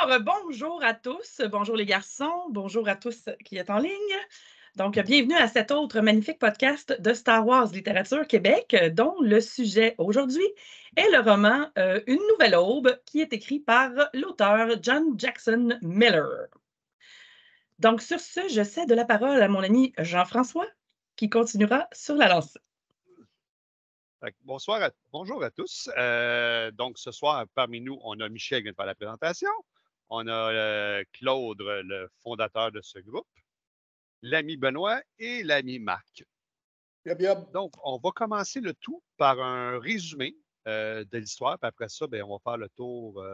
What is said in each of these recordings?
Alors, bonjour à tous, bonjour les garçons, bonjour à tous qui êtes en ligne. Donc, bienvenue à cet autre magnifique podcast de Star Wars Littérature Québec, dont le sujet aujourd'hui est le roman Une nouvelle aube, qui est écrit par l'auteur John Jackson Miller. Donc, sur ce, je cède la parole à mon ami Jean-François, qui continuera sur la lancée. Bonjour à tous. Donc, ce soir, parmi nous, on a Michel qui vient de faire la présentation. On a Claude, le fondateur de ce groupe, l'ami Benoît et l'ami Marc. Yep, yep. Donc, on va commencer le tout par un résumé de l'histoire. Puis après ça, on va faire le tour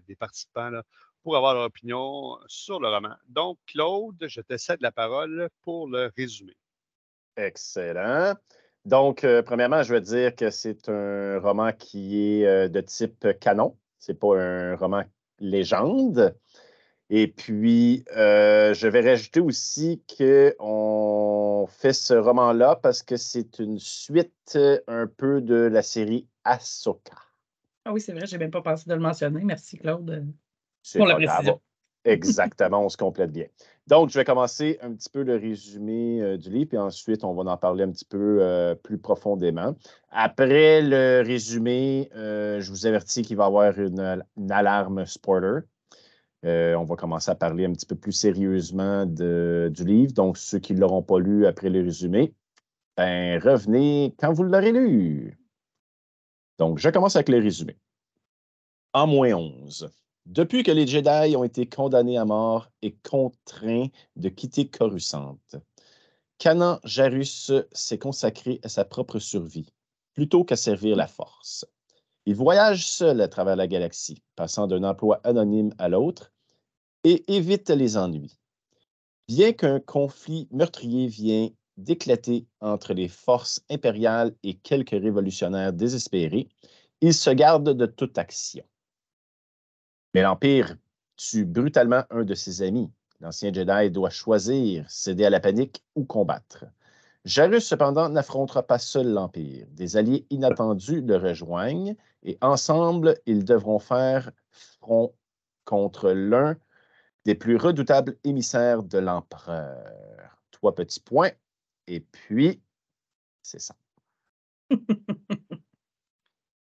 des participants là, pour avoir leur opinion sur le roman. Donc, Claude, je te cède la parole pour le résumé. Excellent. Donc, premièrement, je veux dire que c'est un roman qui est de type canon. Ce n'est pas un roman légende. Et puis, je vais rajouter aussi qu'on fait ce roman-là parce que c'est une suite un peu de la série Ahsoka. Ah oui, c'est vrai, je n'ai même pas pensé de le mentionner. Merci, Claude, C'est pour la pas grave. précision. Exactement, on se complète bien. Donc, je vais commencer un petit peu le résumé du livre, puis ensuite, on va en parler un petit peu plus profondément. Après le résumé, je vous avertis qu'il va y avoir une alarme spoiler. On va commencer à parler un petit peu plus sérieusement du livre. Donc, ceux qui ne l'auront pas lu après le résumé, revenez quand vous l'aurez lu. Donc, je commence avec le résumé. En -11. Depuis que les Jedi ont été condamnés à mort et contraints de quitter Coruscant, Kanan Jarrus s'est consacré à sa propre survie, plutôt qu'à servir la Force. Il voyage seul à travers la galaxie, passant d'un emploi anonyme à l'autre, et évite les ennuis. Bien qu'un conflit meurtrier vient d'éclater entre les forces impériales et quelques révolutionnaires désespérés, il se garde de toute action. Mais l'Empire tue brutalement un de ses amis. L'ancien Jedi doit choisir, céder à la panique ou combattre. Jarrus, cependant, n'affrontera pas seul l'Empire. Des alliés inattendus le rejoignent et ensemble, ils devront faire front contre l'un des plus redoutables émissaires de l'Empereur. 3 petits points. Et puis, c'est ça.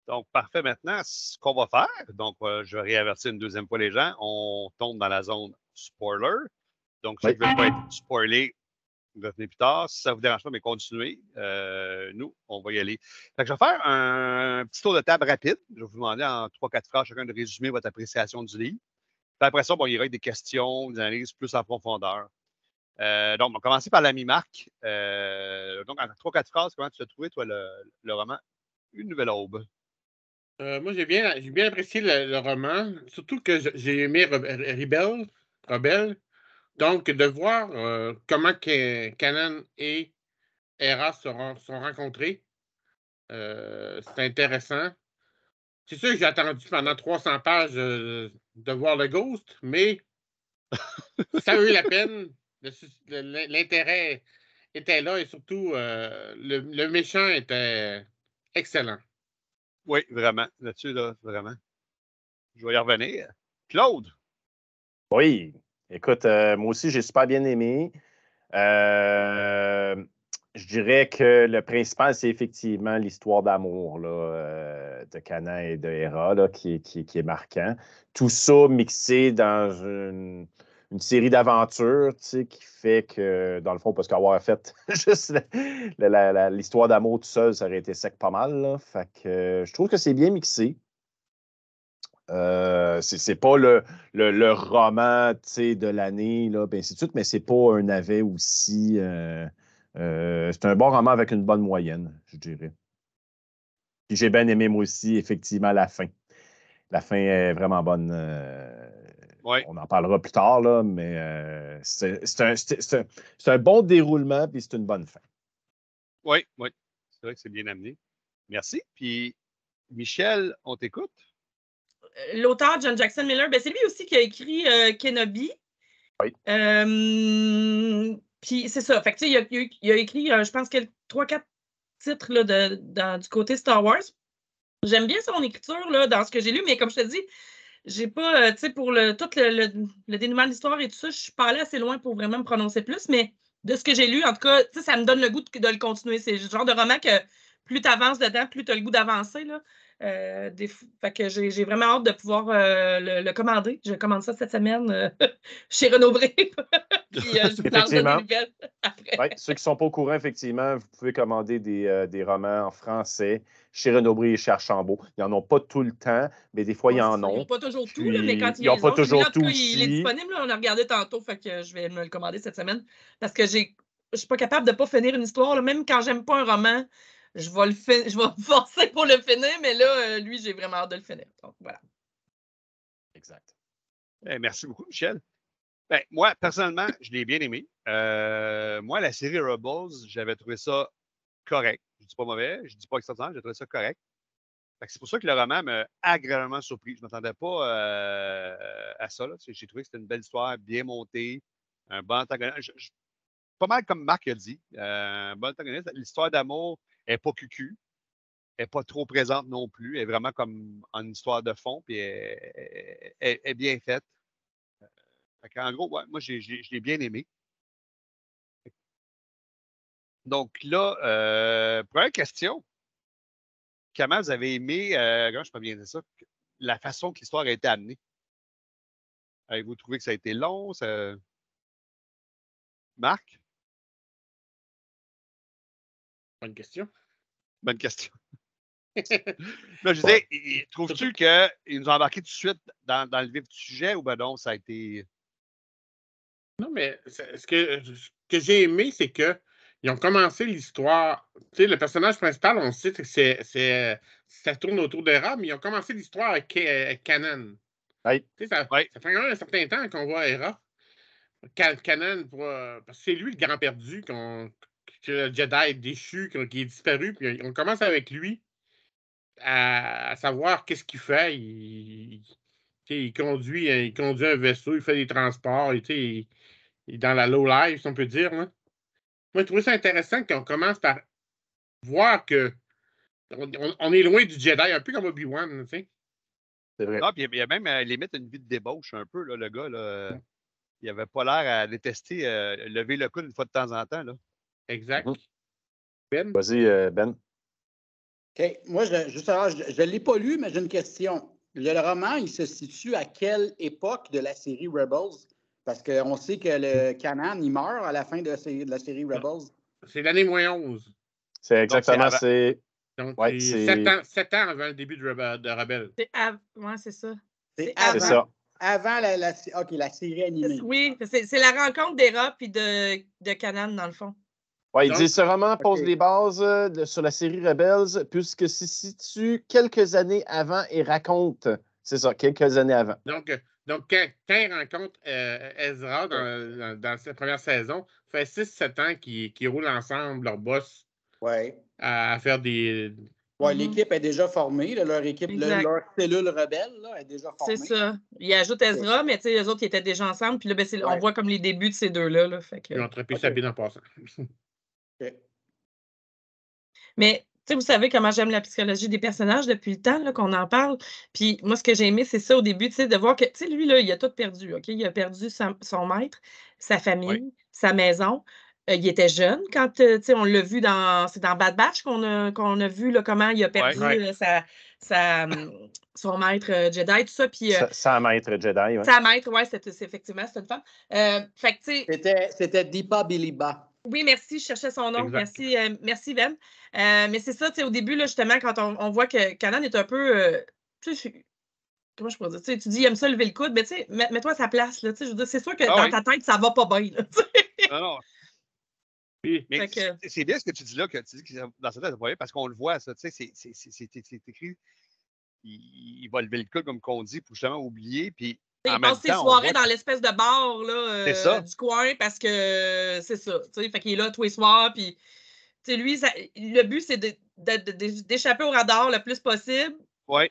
Donc, parfait. Maintenant, ce qu'on va faire, donc je vais réavertir une deuxième fois les gens, on tombe dans la zone spoiler. Donc, ceux qui ne veulent pas être spoilés, revenez plus tard. Si ça ne vous dérange pas, mais continuez. Nous, on va y aller. Fait que je vais faire un petit tour de table rapide. Je vais vous demander en 3-4 phrases chacun de résumer votre appréciation du livre. Puis après ça, il y aura des questions, des analyses plus en profondeur. Donc, on va commencer par l'ami Marc. Donc, en 3-4 phrases, comment tu as trouvé, toi, le roman Une nouvelle aube? Moi, j'ai bien apprécié le roman, surtout que j'ai aimé Rebelle. Donc, de voir comment Kanan et Hera sont rencontrés, c'est intéressant. C'est sûr que j'ai attendu pendant 300 pages de voir le Ghost, mais ça a eu la peine. L'intérêt était là et surtout, le méchant était excellent. Oui, vraiment. Là-dessus, là, vraiment. Je vais y revenir. Claude. Oui. Écoute, moi aussi, j'ai super bien aimé. Je dirais que le principal, c'est effectivement l'histoire d'amour de Kanan et de Hera là, qui est marquant. Tout ça mixé dans une série d'aventures qui fait que, dans le fond, parce qu'avoir fait juste l'histoire d'amour tout seul, ça aurait été sec pas mal. Là. Fait que je trouve que c'est bien mixé. C'est pas le roman de l'année, ainsi de suite, mais c'est pas un navet aussi. C'est un bon roman avec une bonne moyenne, je dirais. Puis j'ai bien aimé, moi aussi, effectivement, la fin. La fin est vraiment bonne. Oui. On en parlera plus tard, là, mais c'est un bon déroulement, puis c'est une bonne fin. Oui, oui. C'est vrai que c'est bien amené. Merci. Puis, Michel, on t'écoute? L'auteur John Jackson Miller, c'est lui aussi qui a écrit Kenobi. Oui. Puis c'est ça. Fait que, il a écrit, je pense, 3-4 titres là, du côté Star Wars. J'aime bien son écriture là, dans ce que j'ai lu, mais comme je te dis, j'ai pas, tu sais, pour tout le dénouement de l'histoire et tout ça, je suis pas allée assez loin pour vraiment me prononcer plus, mais de ce que j'ai lu, en tout cas, tu sais, ça me donne le goût de le continuer. C'est le genre de roman que plus tu avances dedans, plus tu as le goût d'avancer, là. Fait que j'ai vraiment hâte de pouvoir le commander. Je commande ça cette semaine chez Renaud-Bré. Puis je vous lance des nouvelles après. Oui, ceux qui ne sont pas au courant, effectivement, vous pouvez commander des romans en français chez Renaud-Bré et chez Archambault. Ils n'en ont pas tout le temps, mais des fois, ils en ont. Ils n'ont pas toujours tout, là, mais quand ils n'ont pas toujours tout il est disponible. Là, on a regardé tantôt, fait que je vais me le commander cette semaine. Parce que je ne suis pas capable de ne pas finir une histoire. Là. Même quand j'aime pas un roman, je vais me forcer pour le finir, mais là, lui, j'ai vraiment hâte de le finir. Donc, voilà. Exact. Merci beaucoup, Michel. Ben, moi, personnellement, je l'ai bien aimé. Moi, la série Rebels, j'avais trouvé ça correct. Je ne dis pas mauvais, je ne dis pas extraordinaire, j'ai trouvé ça correct. C'est pour ça que le roman m'a agréablement surpris. Je ne m'attendais pas à ça. Là. J'ai trouvé que c'était une belle histoire, bien montée, un bon antagoniste. Pas mal comme Marc a dit, un bon antagoniste. L'histoire d'amour n'est pas cucu, elle n'est pas trop présente non plus. Elle est vraiment comme une histoire de fond, puis elle est bien faite. En gros, ouais, moi, je l'ai bien aimé. Donc là, première question. Comment vous avez aimé, comment je peux bien dire ça, la façon que l'histoire a été amenée? Avez-vous trouvé que ça a été long? Marc? Bonne question. Bonne question. Là, je disais, trouves-tu qu'ils nous ont embarqué tout de suite dans le vif du sujet ou ben non, ça a été. Non, mais ce que j'ai aimé, c'est qu'ils ont commencé l'histoire. Tu sais, le personnage principal, on sait que ça tourne autour d'Hera, mais ils ont commencé l'histoire avec Kanan. Oui. Tu sais, ça fait quand même un certain temps qu'on voit Hera. Kanan, parce que c'est lui le grand perdu, que le Jedi déchu, qui est disparu. Puis on commence avec lui à savoir qu'est-ce qu'il fait. Il conduit un vaisseau, il fait des transports. Il est dans la low life, si on peut dire. Hein. Moi, je trouvais ça intéressant qu'on commence par voir que on est loin du Jedi, un peu comme Obi-Wan, tu sais. C'est vrai. Non, puis il y a même limite une vie de débauche un peu, là, le gars. Là, il n'avait pas l'air à détester lever le coude une fois de temps en temps. Là. Exact. Ben? Vas-y, Ben. OK. Moi, justement, je ne l'ai pas lu, mais j'ai une question. Le roman, il se situe à quelle époque de la série Rebels? Parce qu'on sait que le Kanan, il meurt à la fin de la série Rebels. C'est l'année -11. C'est exactement, c'est... Donc, ouais, c'est 7 ans avant le début de Rebelle. Oui, c'est ça. C'est ça. Avant la série animée. Oui, c'est la rencontre d'Hera puis de Kanan, dans le fond. Oui, il dit ce roman pose les bases sur la série Rebels, puisque se situe quelques années avant et raconte. C'est ça, quelques années avant. Donc quand il rencontre Ezra dans sa première saison, ça fait 6-7 ans qu'ils roulent ensemble, leur boss, à faire des. Oui, l'équipe est déjà formée. Là, leur équipe, leur cellule rebelle là, est déjà formée. C'est ça. Il ajoute Ezra, mais les autres, ils étaient déjà ensemble. Puis là, on voit comme les débuts de ces deux-là. Là, Ils ont trempé sa bine en passant. Mais vous savez comment j'aime la psychologie des personnages depuis le temps qu'on en parle. Puis moi, ce que j'ai aimé, c'est ça au début, de voir que lui, là, il a tout perdu. OK? Il a perdu son maître, sa famille, sa maison. Il était jeune quand on l'a vu c'est dans Bad Batch qu'on a vu là, comment il a perdu son maître Jedi, tout ça. Puis, sa maître Jedi, oui. Sa maître, oui, effectivement, c'est une femme. Fait que, c'était Deepa Biliba. Oui, merci, je cherchais son nom. Exact. Merci, Ben. Mais c'est ça, au début, là, justement, quand on voit que Kanan est un peu. Comment je pourrais dire? Tu dis, il aime ça lever le coude, mais mets-toi à sa place. Là, je veux dire, c'est sûr que dans ta tête, ça va pas bien. Là, non. Mais c'est bien ce que tu dis là, que tu dis que dans sa tête, ça va pas bien, parce qu'on le voit, ça. C'est écrit. Il va lever le coude, comme qu'on dit, pour justement oublier. Puis. Il passe ses soirées dans l'espèce de bar là, du coin parce que c'est ça. Fait qu'il est là tous les soirs. Puis, lui, le but, c'est d'échapper au radar le plus possible. Oui.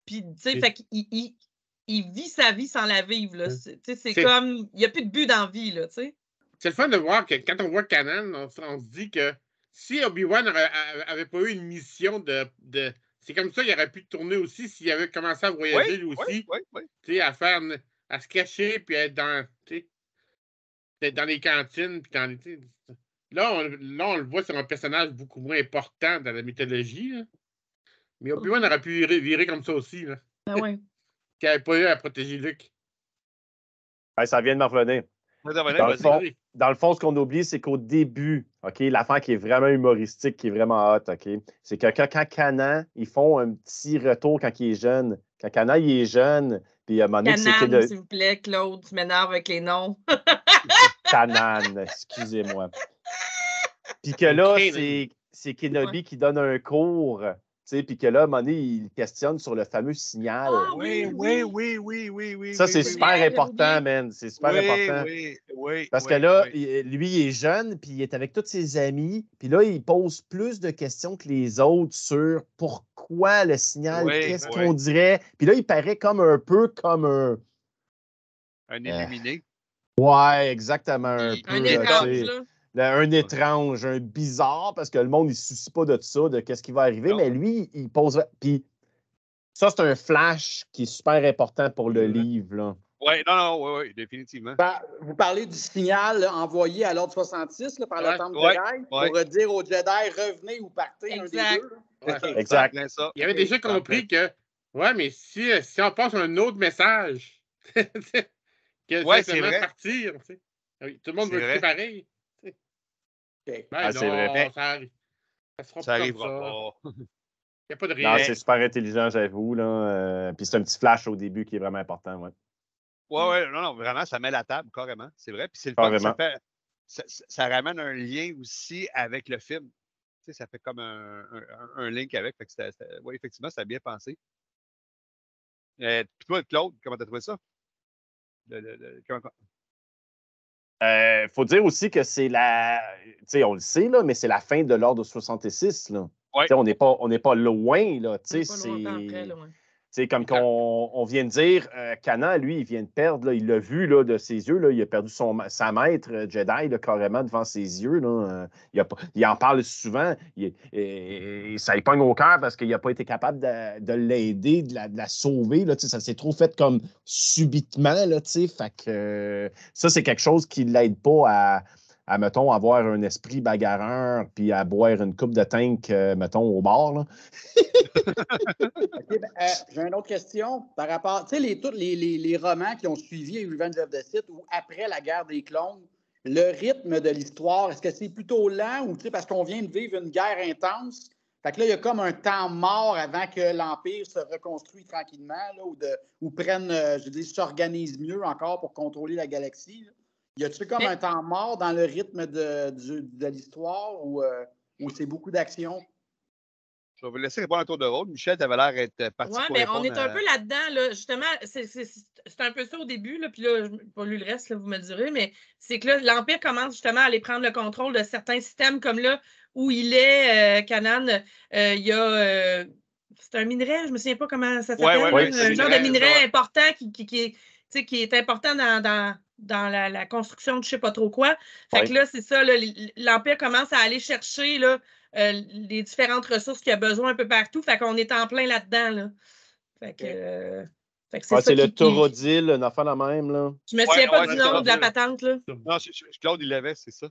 Puis, fait qu'il vit sa vie sans la vivre. Là. C'est comme. Il n'y a plus de but dans la vie. Là, c'est le fun de voir que quand on voit Kanan, on se dit que si Obi-Wan n'avait pas eu une mission de c'est comme ça qu'il aurait pu tourner aussi s'il avait commencé à voyager lui aussi. Oui. À se cacher puis être dans les cantines. Puis là, on le voit sur un personnage beaucoup moins important dans la mythologie. Là. Mais Obi-Wan aurait pu virer comme ça aussi. Là. Ben oui. Qu'il n'avait pas eu à protéger Luke. Ouais, ça vient de me revenir. Dans le fond, ce qu'on oublie, c'est qu'au début, OK, l'affaire qui est vraiment humoristique, qui est vraiment hot, OK, c'est que quand Kanan, ils font un petit retour quand il est jeune. Quand Kanan, il est jeune, puis à un moment donné, Kanan, s'il vous plaît, Claude, tu m'énerves avec les noms. Kanan, excusez-moi. Puis que là, c'est Kenobi qui donne un cours, puis que là, à un moment donné, il questionne sur le fameux signal. Oui. Ça, c'est super important, man. C'est super important. Oui. Parce que là, lui, il est jeune, puis il est avec tous ses amis, puis là, il pose plus de questions que les autres sur pourquoi le signal, qu'est-ce qu'on dirait. Puis là, il paraît comme un peu comme un... Un illuminé. Ouais, exactement. Un étrange, là. Un étrange, un bizarre, parce que le monde, il ne se soucie pas de ça, de qu'est-ce qui va arriver, mais lui, il pose... Puis ça, c'est un flash qui est super important pour le livre, là. Oui, définitivement. Vous parlez du signal là, envoyé à l'Ordre 66 là, par le Temple Jedi pour dire aux Jedi « Revenez ou partez », un des deux. Exact. Il avait déjà compris que, mais si on passe un autre message, que simplement partir, tout le monde veut être pareil. C'est vrai. Ça arrivera pas. Il n'y a pas de rien. Non, c'est super intelligent, j'avoue. Puis c'est un petit flash au début qui est vraiment important. Non, vraiment, ça met la table, carrément. C'est vrai. Puis c'est le fun. Ça ramène un lien aussi avec le film. Tu sais, ça fait comme un link avec. Fait que oui, effectivement, ça a bien pensé. Puis toi, Claude, comment t'as trouvé ça? Faut dire aussi que c'est on le sait, là, mais c'est la fin de l'Ordre 66. Là. On n'est pas loin. Là, comme on vient de dire, Kanan, lui, il vient de perdre. Là, il l'a vu là, de ses yeux. Là, il a perdu sa maître Jedi là, carrément devant ses yeux. Là. Il en parle souvent. Ça lui pogne au cœur parce qu'il n'a pas été capable de l'aider, de la sauver. Là, ça s'est trop fait comme subitement. Là, fait que, ça, c'est quelque chose qui ne l'aide pas à, mettons, avoir un esprit bagarreur puis à boire une coupe de tank, mettons, au bar. Là. J'ai une autre question par rapport, tu sais, tous les romans qui ont suivi Revenge of the Sith ou après la guerre des clones, le rythme de l'histoire, est-ce que c'est plutôt lent ou, tu sais, parce qu'on vient de vivre une guerre intense, fait que là, il y a comme un temps mort avant que l'Empire se reconstruise tranquillement, là, ou s'organise mieux encore pour contrôler la galaxie, là. Y a-t-il comme un temps mort dans le rythme de l'histoire ou c'est beaucoup d'action? Je vais vous laisser répondre à tour de rôle. Michel, tu avais l'air d'être parti pour répondre. On est un peu là-dedans. Là. Justement, c'est un peu ça au début. Là, puis là, pas lu le reste, là, vous me direz, mais c'est que là, l'Empire commence justement à aller prendre le contrôle de certains systèmes comme là où il est, Kanan. Il y a... c'est un minerai, je ne me souviens pas comment ça s'appelle. Un genre de minerai important qui est important dans la construction de je ne sais pas trop quoi. Fait que là, c'est ça, là, l'Empire commence à aller chercher là, les différentes ressources qu'il a besoin un peu partout. Fait qu'on est en plein là-dedans. Là. Fait que, c'est le Taurodil, une affaire la même. Là. Je me souviens pas du nom de la patente. Là. Non, Claude, il l'avait, c'est ça.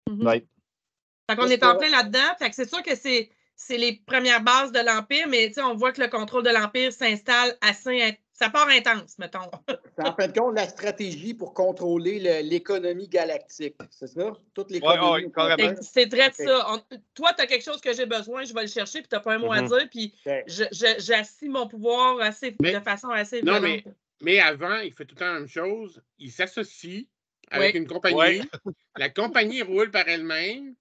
Fait qu'on est en plein là-dedans. Fait que c'est sûr que c'est les premières bases de l'Empire, mais on voit que le contrôle de l'Empire s'installe assez... Ça part intense, mettons. C'est en fin de compte la stratégie pour contrôler l'économie galactique, c'est ça? Toute l'économie. C'est très ça. Toi, tu as quelque chose que j'ai besoin, je vais le chercher, puis tu n'as pas un mot à dire, puis j'assis mon pouvoir de façon assez violente. Non, mais avant, il fait tout le temps la même chose. Il s'associe avec une compagnie. La compagnie roule par elle-même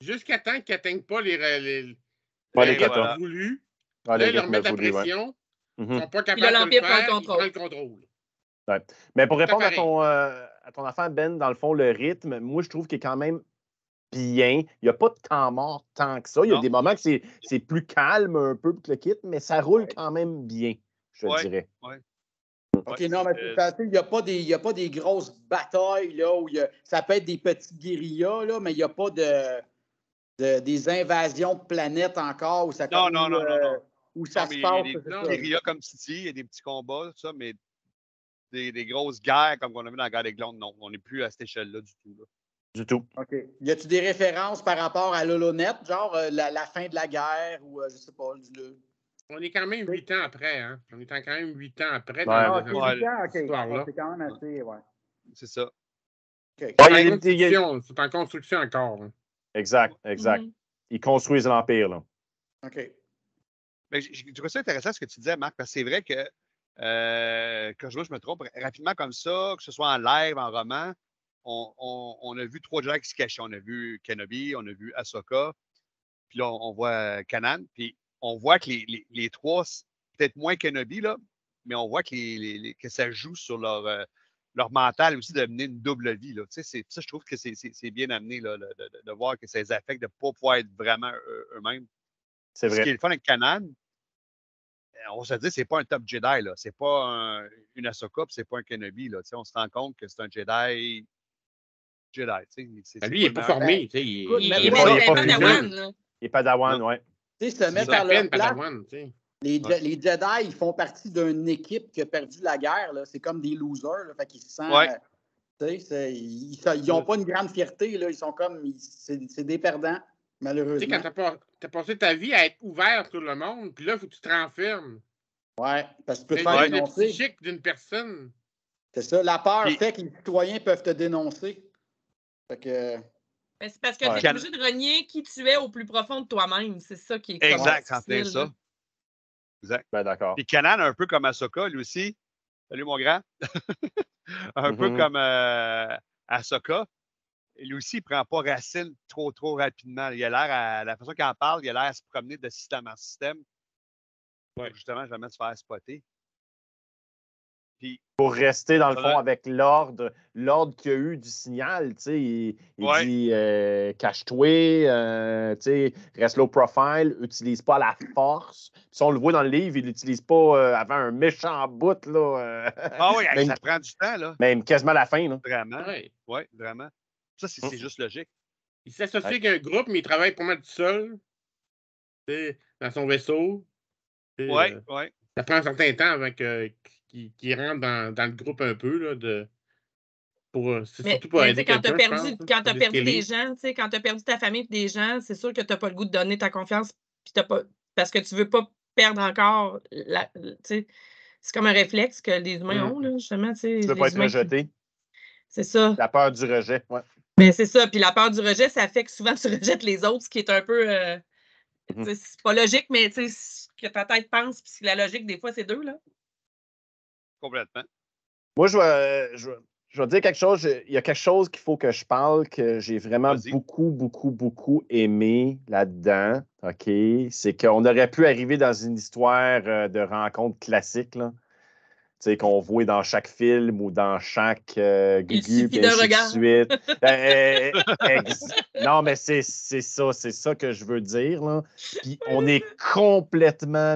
jusqu'à temps qu'ils n'atteignent pas les rythmes voulus. Là, ils leur mettent la pression. Ils ne sont pas capables de le faire, ils prennent le contrôle. Ouais. Mais pour répondre à ton affaire, Ben, dans le fond, le rythme, moi, je trouve qu'il est quand même bien. Il n'y a pas de temps mort tant que ça. Il y a des moments que c'est plus calme un peu que le kit, mais ça roule quand même bien, je dirais. OK, non, mais il n'y a pas des grosses batailles là, où ça peut être des petites guérillas, là, mais il n'y a pas des invasions de planètes encore où ça Non. où ça mais se il y a passe. des c'est ça. guérillas comme City, il y a des petits combats, tout ça, mais des grosses guerres comme on a vu dans la guerre des Glandes, non. On n'est plus à cette échelle-là du tout. Là. Du tout. OK. Y a-tu des références par rapport à l'Holonet, genre la fin de la guerre ou je sais pas, On est quand même 8 ans après, hein? On est quand même 8 ans après Ouais. dans OK, Ouais. 8 ans, OK. cette histoire-là. C'est quand même assez, ouais. C'est ça. OK. Ouais, C'est il y a en des- construction. C'est en construction encore. Hein. Exact, exact. Mhm. Ils construisent l'Empire, là. OK. Mais je trouve ça intéressant ce que tu disais, Marc, parce que c'est vrai que, quand je me trompe, rapidement comme ça, que ce soit en live, en roman, on a vu 3 Jedi qui se cachaient. On a vu Kenobi, on a vu Ahsoka, puis là, on voit Kanan, puis on voit que les 3, peut-être moins Kenobi, là, mais on voit que ça joue sur leur mental aussi de mener une double vie. Là. Tu sais, ça, je trouve que c'est bien amené là, de voir que ça les affecte de ne pas pouvoir être vraiment eux-mêmes. C'est Ce qui est vrai. le fun avec Kanan, on se dit, c'est pas un top Jedi, là. C'est pas une Ahsoka, puis c'est pas un Kenobi, là. Tu sais, on se rend compte que c'est un Jedi. Tu sais, Lui, il n'est pas formé. Tu sais, il Écoute, Il mais est toi, il est pas Padawan, là. Il est Padawan, Non. ouais. Tu sais, se il mettre est à à leur peine place, Padawan. Tu sais. les Jedi, ils font partie d'une équipe qui a perdu la guerre. Là. C'est comme des losers. Là, fait qu'ils se sentent. Ouais. Tu sais, ils n'ont pas une grande fierté. Là. Ils sont comme. C'est des perdants, Tu sais, malheureusement. quand tu as passé ta vie à être ouvert sur le monde, puis là, il faut que tu te renfermes. Ouais, parce que tu peux te C'est faire le dénoncer. psychique d'une personne. C'est ça. La peur Puis- fait que les citoyens peuvent te dénoncer. Fait que. Mais c'est parce que Ouais. tu es obligé de renier qui tu es au plus profond de toi-même. C'est ça qui est comme Exact, c'est en plein difficile, là. ça. Exact. Ben, d'accord. Puis Kanan, un peu comme Ahsoka, lui aussi. Salut, mon grand. Un peu Mhm. comme Ahsoka. Lui aussi, il ne prend pas racine trop rapidement. Il a l'air, à la façon qu'il en parle, il a l'air à se promener de système en système. Ouais. Pour justement, jamais se faire spotter. Puis, Pour rester, dans le fond, Ouais. avec l'ordre qu'il y a eu du signal, tu sais, il Ouais. dit cache-toi, tu sais, reste low profile, utilise pas la force. Puis si on le voit dans le livre, il l'utilise pas avant un méchant bout, là. Ah oui, Même- ça prend du temps, là. Même quasiment à la fin, là. Vraiment. Ouais. Oui, vraiment. Ça, c'est juste logique. Il s'associe avec un groupe, mais il travaille pas mal tout seul. Tu sais, dans son vaisseau. Tu sais, Oui, oui. ça prend un certain temps avant qu'il rentre dans le groupe un peu. Là, c'est Mais, surtout pour mais tu sais, aider quand tu as quelqu'un, perdu, je pense, quand t'as pour perdu des l'escalier. gens, tu sais, quand tu as perdu ta famille et des gens, c'est sûr que tu n'as pas le goût de donner ta confiance puis t'as pas, parce que tu ne veux pas perdre encore. Tu sais, c'est comme un réflexe que les humains ont, là, justement. Tu sais, Tu veux pas les être humains rejeté. C'est ça. La peur du rejet, ouais. Mais c'est ça. Puis la peur du rejet, ça fait que souvent tu rejettes les autres, ce qui est un peu. Tu sais, c'est pas logique, mais tu sais, ce que ta tête pense, puis la logique, des fois, c'est deux, là. Complètement. Moi, je vais dire quelque chose. Il y a quelque chose qu'il faut que je parle, que j'ai vraiment Vas-y. beaucoup aimé là-dedans. OK? C'est qu'on aurait pu arriver dans une histoire de rencontre classique, là. Tu sais, qu'on voit dans chaque film ou dans chaque Il Gugu, suffit puis d'un ainsi de regard. suite. Non, mais c'est ça que je veux dire, là. Puis on est complètement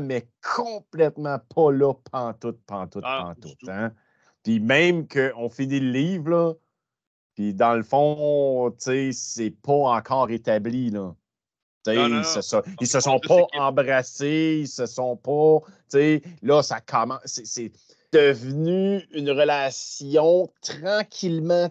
pas là, pantoute, Ah, du tout. hein. Puis même qu'on finit le livre, là, puis dans le fond, tu sais, c'est pas encore établi, là. Tu sais, Non, non, ils se Ils sont sont juste pas équipés. embrassés, ils se sont pas. Tu sais, là, ça commence. C'est devenu une relation tranquillement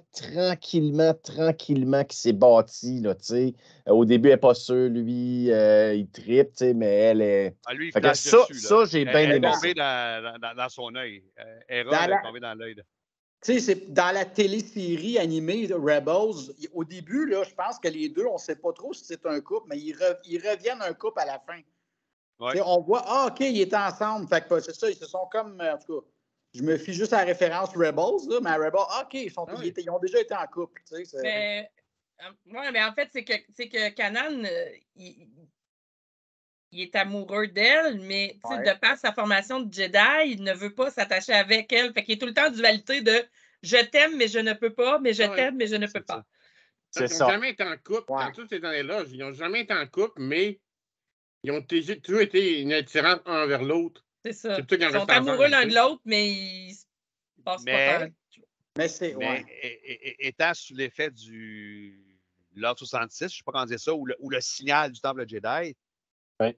qui s'est bâtie, là, tu sais. Au début, elle n'est pas sûre, lui, il trippe, tu sais, mais elle est. Ah, lui, il Fait que flash dessus. ça, j'ai bien Elle est aimé ça. tombée dans son œil. Hera, Dans elle la- est tombée dans l'œil. Tu sais, c'est dans la télésérie animée de Rebels, au début, là, je pense que les deux, on ne sait pas trop si c'est un couple, mais ils reviennent un couple à la fin. Ouais. Tu sais, on voit, ah, OK, ils étaient ensemble. Fait que c'est ça, ils se sont comme, en tout cas, je me fie juste à la référence Rebels, là, mais à Rebels, ah, OK, ils ont déjà été en couple. Tu sais, Mais, ouais, mais en fait, c'est que Kanan, il est amoureux d'elle, mais tu sais, Ouais. de par sa formation de Jedi, il ne veut pas s'attacher avec elle. Fait qu'il est tout le temps en dualité de je t'aime, mais je ne peux pas, mais je Ah ouais. t'aime, mais je ne peux C'est pas. C'est Ils n'ont ça. jamais été en couple. Ouais. Dans toutes ces années-là, ils n'ont jamais été en couple, mais ils ont toujours été une attirance un vers l'autre. C'est ça. C'est pour ça qu'ils Ils sont restent ensemble, amoureux l'un tu de sais. l'autre, mais ils se passent pas tant. Mais c'est, Mais ouais. étant sous l'effet du l'ordre 66, je ne sais pas comment dire ça, ou le signal du temple Jedi, Ouais.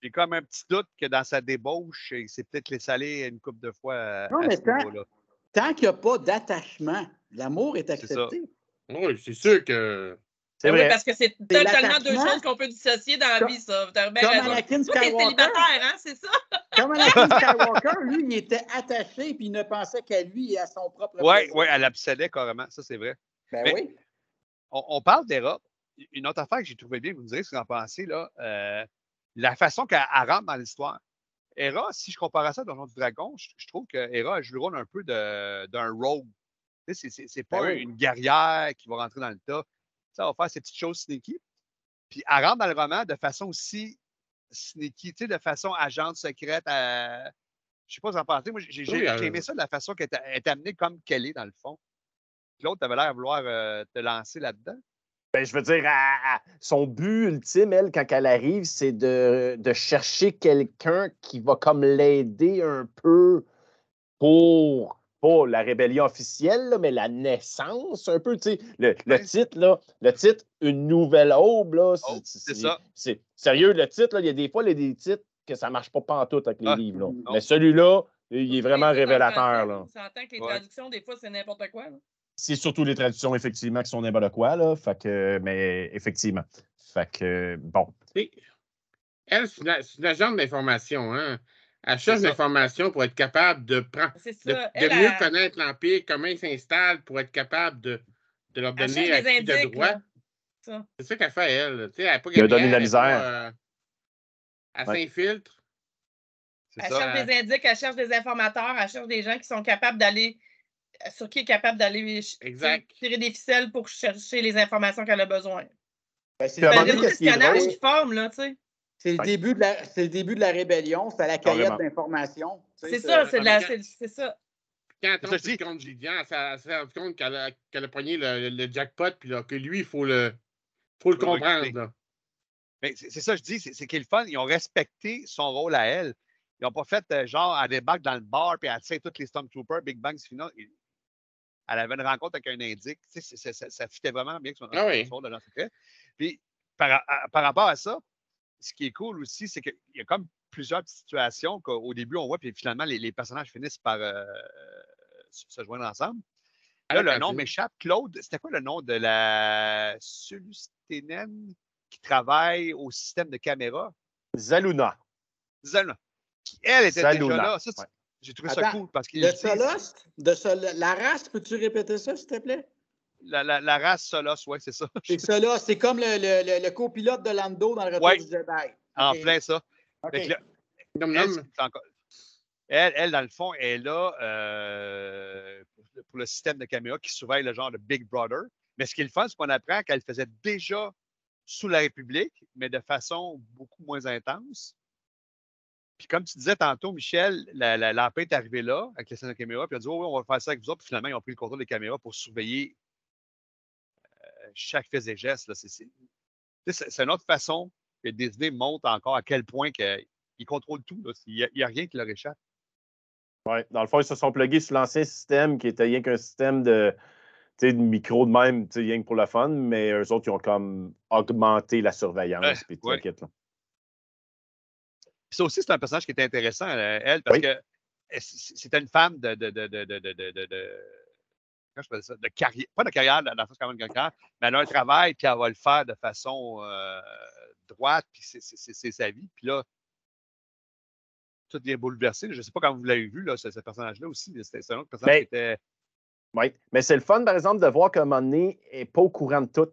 J'ai comme un petit doute que dans sa débauche, il s'est peut-être laissé aller une couple de fois Non, à mais ce niveau-là. tant qu'il n'y a pas d'attachement, l'amour est C'est ça. accepté. Oui, c'est sûr que. C'est Oui, vrai. parce que c'est totalement deux l'attachement. choses qu'on peut dissocier dans la Comme- vie, ça. T'as bien Comme raison. Anakin Toi, t'es Skywalker. célibataire, hein, c'est ça? Comme Anakin Skywalker, lui, il était attaché puis il ne pensait qu'à lui et à son propre Oui, plaisir. oui, elle l'obsédait carrément, ça c'est vrai. Ben Mais oui. on parle d'Hera. Une autre affaire que j'ai trouvé bien, vous me direz ce que vous en pensez, là, la façon qu'elle rentre dans l'histoire. Hera, si je compare à ça dans Donjon du Dragon, je trouve que Hera joue le rôle un peu d'un rogue. Tu sais, c'est pas Ben oui. une guerrière qui va rentrer dans le tas. Ça va faire ses petites choses sneaky. Puis elle rentre dans le roman de façon aussi sneaky, tu sais, de façon agente secrète. Je sais pas si vous en pensez. Moi, j'ai aimé ça de la façon qu'elle est amenée comme qu'elle est, dans le fond. L'autre, t'avais l'air de vouloir te lancer là-dedans. Ben, je veux dire, son but ultime, elle, quand elle arrive, c'est de chercher quelqu'un qui va comme l'aider un peu pour, pas la rébellion officielle, là, mais la naissance un peu. Tu sais, le titre, là, le titre, Une nouvelle aube, là, c'est ça. c'est sérieux, le titre, là, il y a des fois, il y a des titres que ça ne marche pas pantoute avec les livres. Là. non. Mais celui-là, il est vraiment Les titres en révélateur. français, Là. On s'entend que les traductions, des fois, c'est n'importe quoi. Là. C'est surtout les traductions, effectivement, qui sont n'importe quoi, là. Fait que, mais effectivement. Fait que, bon. Elle, c'est une agente d'information. Hein? Elle cherche ça. l'information pour être capable de prendre, C'est ça. de mieux connaître l'Empire, comment il s'installe pour être capable de leur Elle donner cherche des acquis de indices, droit. là. Ça. C'est ça qu'elle fait, elle. Tu sais, elle n'est pas Il a donné guerrière, la elle est misère. pas, elle Ouais. s'infiltre. C'est Elle ça. cherche des indices, elle cherche des informateurs, elle cherche des gens qui sont capables d'aller, sur qui est capable d'aller Exact. tirer des ficelles pour chercher les informations qu'elle a besoin. Ben, c'est Puis à un moment le donné, réseau de qu'est-ce qui est espionnage drôle? qui forme, là, tu sais. C'est le début de la rébellion, c'est la Carrément. cueillette d'informations. C'est ça, c'est ça. Quand elle C'est ça, tombe je sur le dis. compte Gideon, elle s'est rendue compte qu'elle a pogné le jackpot, puis là, que lui, il faut le comprendre. Là. Mais c'est ça, je dis, c'est qu'il est le fun. Ils ont respecté son rôle à elle. Ils n'ont pas fait genre, elle débarque dans le bar puis elle tire tous les Stormtroopers, Big Bang, c'est fini. Elle avait une rencontre avec un indique. Tu sais, ça fitait vraiment bien que son rôle de l'agent secret. Puis, par rapport à ça, ce qui est cool aussi, c'est qu'il y a comme plusieurs petites situations qu'au début, on voit, puis finalement, les personnages finissent par se joindre ensemble. Là, le nom m'échappe. Claude, c'était quoi le nom de la Sulusténène qui travaille au système de caméra? Zaluna. Zaluna. Qui, elle, était Zaluna. déjà là. Ça, Ouais. J'ai trouvé ça cool parce qu'il le Solost, la race, peux-tu répéter ça, s'il te plaît? La race Solos, oui, c'est ça. C'est ça, là. C'est comme le copilote de Lando dans le Retour du Jedi. En plein ça. Okay. Là, elle, dans le fond, est là pour le système de caméra qui surveille le genre de Big Brother. Mais ce qui est le fun, c'est qu'on apprend qu'elle faisait déjà sous la République, mais de façon beaucoup moins intense. Puis comme tu disais tantôt, Michel, l'Empire est arrivé là avec les systèmes de caméra, puis elle a dit oh, oui, on va faire ça avec vous autres. Puis finalement, ils ont pris le contrôle des caméras pour surveiller chaque fait et geste. C'est une autre façon que Disney montre encore à quel point ils contrôlent tout. Là. Il n'y a rien qui leur échappe. Oui, dans le fond, ils se sont plugués sur l'ancien système qui était rien qu'un système de micro de même, rien que pour le fun, mais eux autres, ils ont comme augmenté la surveillance. Puis tout le kit, là. Ça aussi, c'est un personnage qui était intéressant, elle, parce que c'était une femme de comment je peux dire ça? De carrière, pas de carrière, dans le sens quand même de carrière, mais elle a un travail, puis elle va le faire de façon droite, puis c'est sa vie. Puis là, tout vient bouleversé. Je ne sais pas quand vous l'avez vu, là, ce personnage-là aussi. C'est un autre personnage qui était. Oui, mais c'est le fun, par exemple, de voir qu'à un moment donné, elle n'est pas au courant de tout.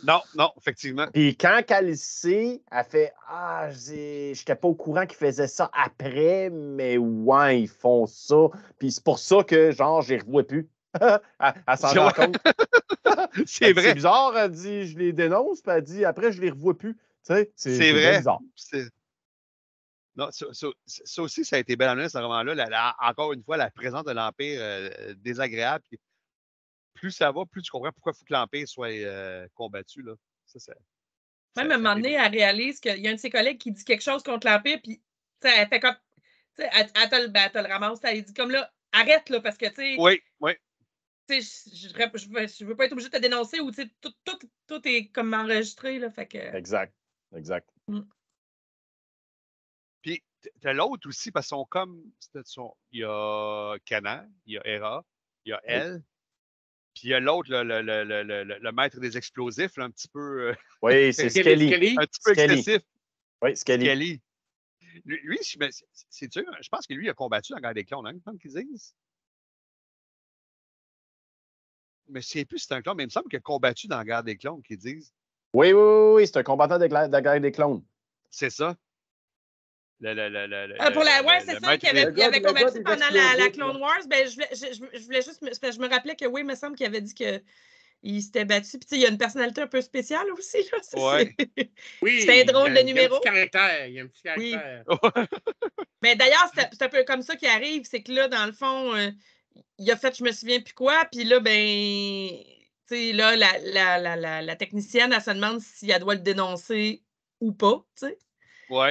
Non, effectivement. Puis quand elle le sait, elle fait ah, j'étais pas au courant qu'ils faisaient ça après, mais ouais, ils font ça. Puis c'est pour ça que, genre, je les revois plus. Elle s'en rend compte. C'est vrai. C'est bizarre, elle dit, je les dénonce, puis elle dit, après, je les revois plus. Tu sais, c'est vrai. Bizarre. Non, ça aussi, ça a été belle amené, ce roman-là. Encore une fois, la présence de l'Empire désagréable. Puis, plus ça va, plus tu comprends pourquoi il faut que l'Empire soit combattu. Là. Même à un moment donné, elle réalise qu'il y a un de ses collègues qui dit quelque chose contre l'Empire, puis elle fait comme. Elle te le ramasse, elle dit comme là, arrête, là, parce que, tu sais. Oui. Je veux pas être obligée de te dénoncer ou tout est comme enregistré. Là, fait que... Exact. t'as l'autre aussi, parce qu'ils sont comme. Il y a Kanan, il y a Hera, il y a elle, puis il y a l'autre, le maître des explosifs, là, un petit peu. Oui, c'est Skelly. Un petit peu excessif. Oui, Skelly. Skelly. Lui, c'est dur. Je pense que lui a combattu dans la guerre des clones, hein, comme qu'ils disent. Mais je ne sais plus si c'est un clone, mais il me semble qu'il a combattu dans la guerre des clones, qu'ils disent. Oui, c'est un combattant de la guerre des clones. C'est ça. C'est ça, qu'il avait combattu pendant la Clone Wars. Ben, je voulais juste. Je me rappelais que oui, il me semble qu'il avait dit qu'il s'était battu. Puis, il y a une personnalité un peu spéciale aussi. Là. Ouais. Oui. C'était drôle de numéro. Il y a un petit caractère. Oui. Mais d'ailleurs, c'est un peu comme ça qui arrive. C'est que là, dans le fond, il a fait je me souviens plus quoi. Puis là, ben. Tu sais, là, la technicienne, elle se demande si elle doit le dénoncer ou pas. Tu sais. Oui.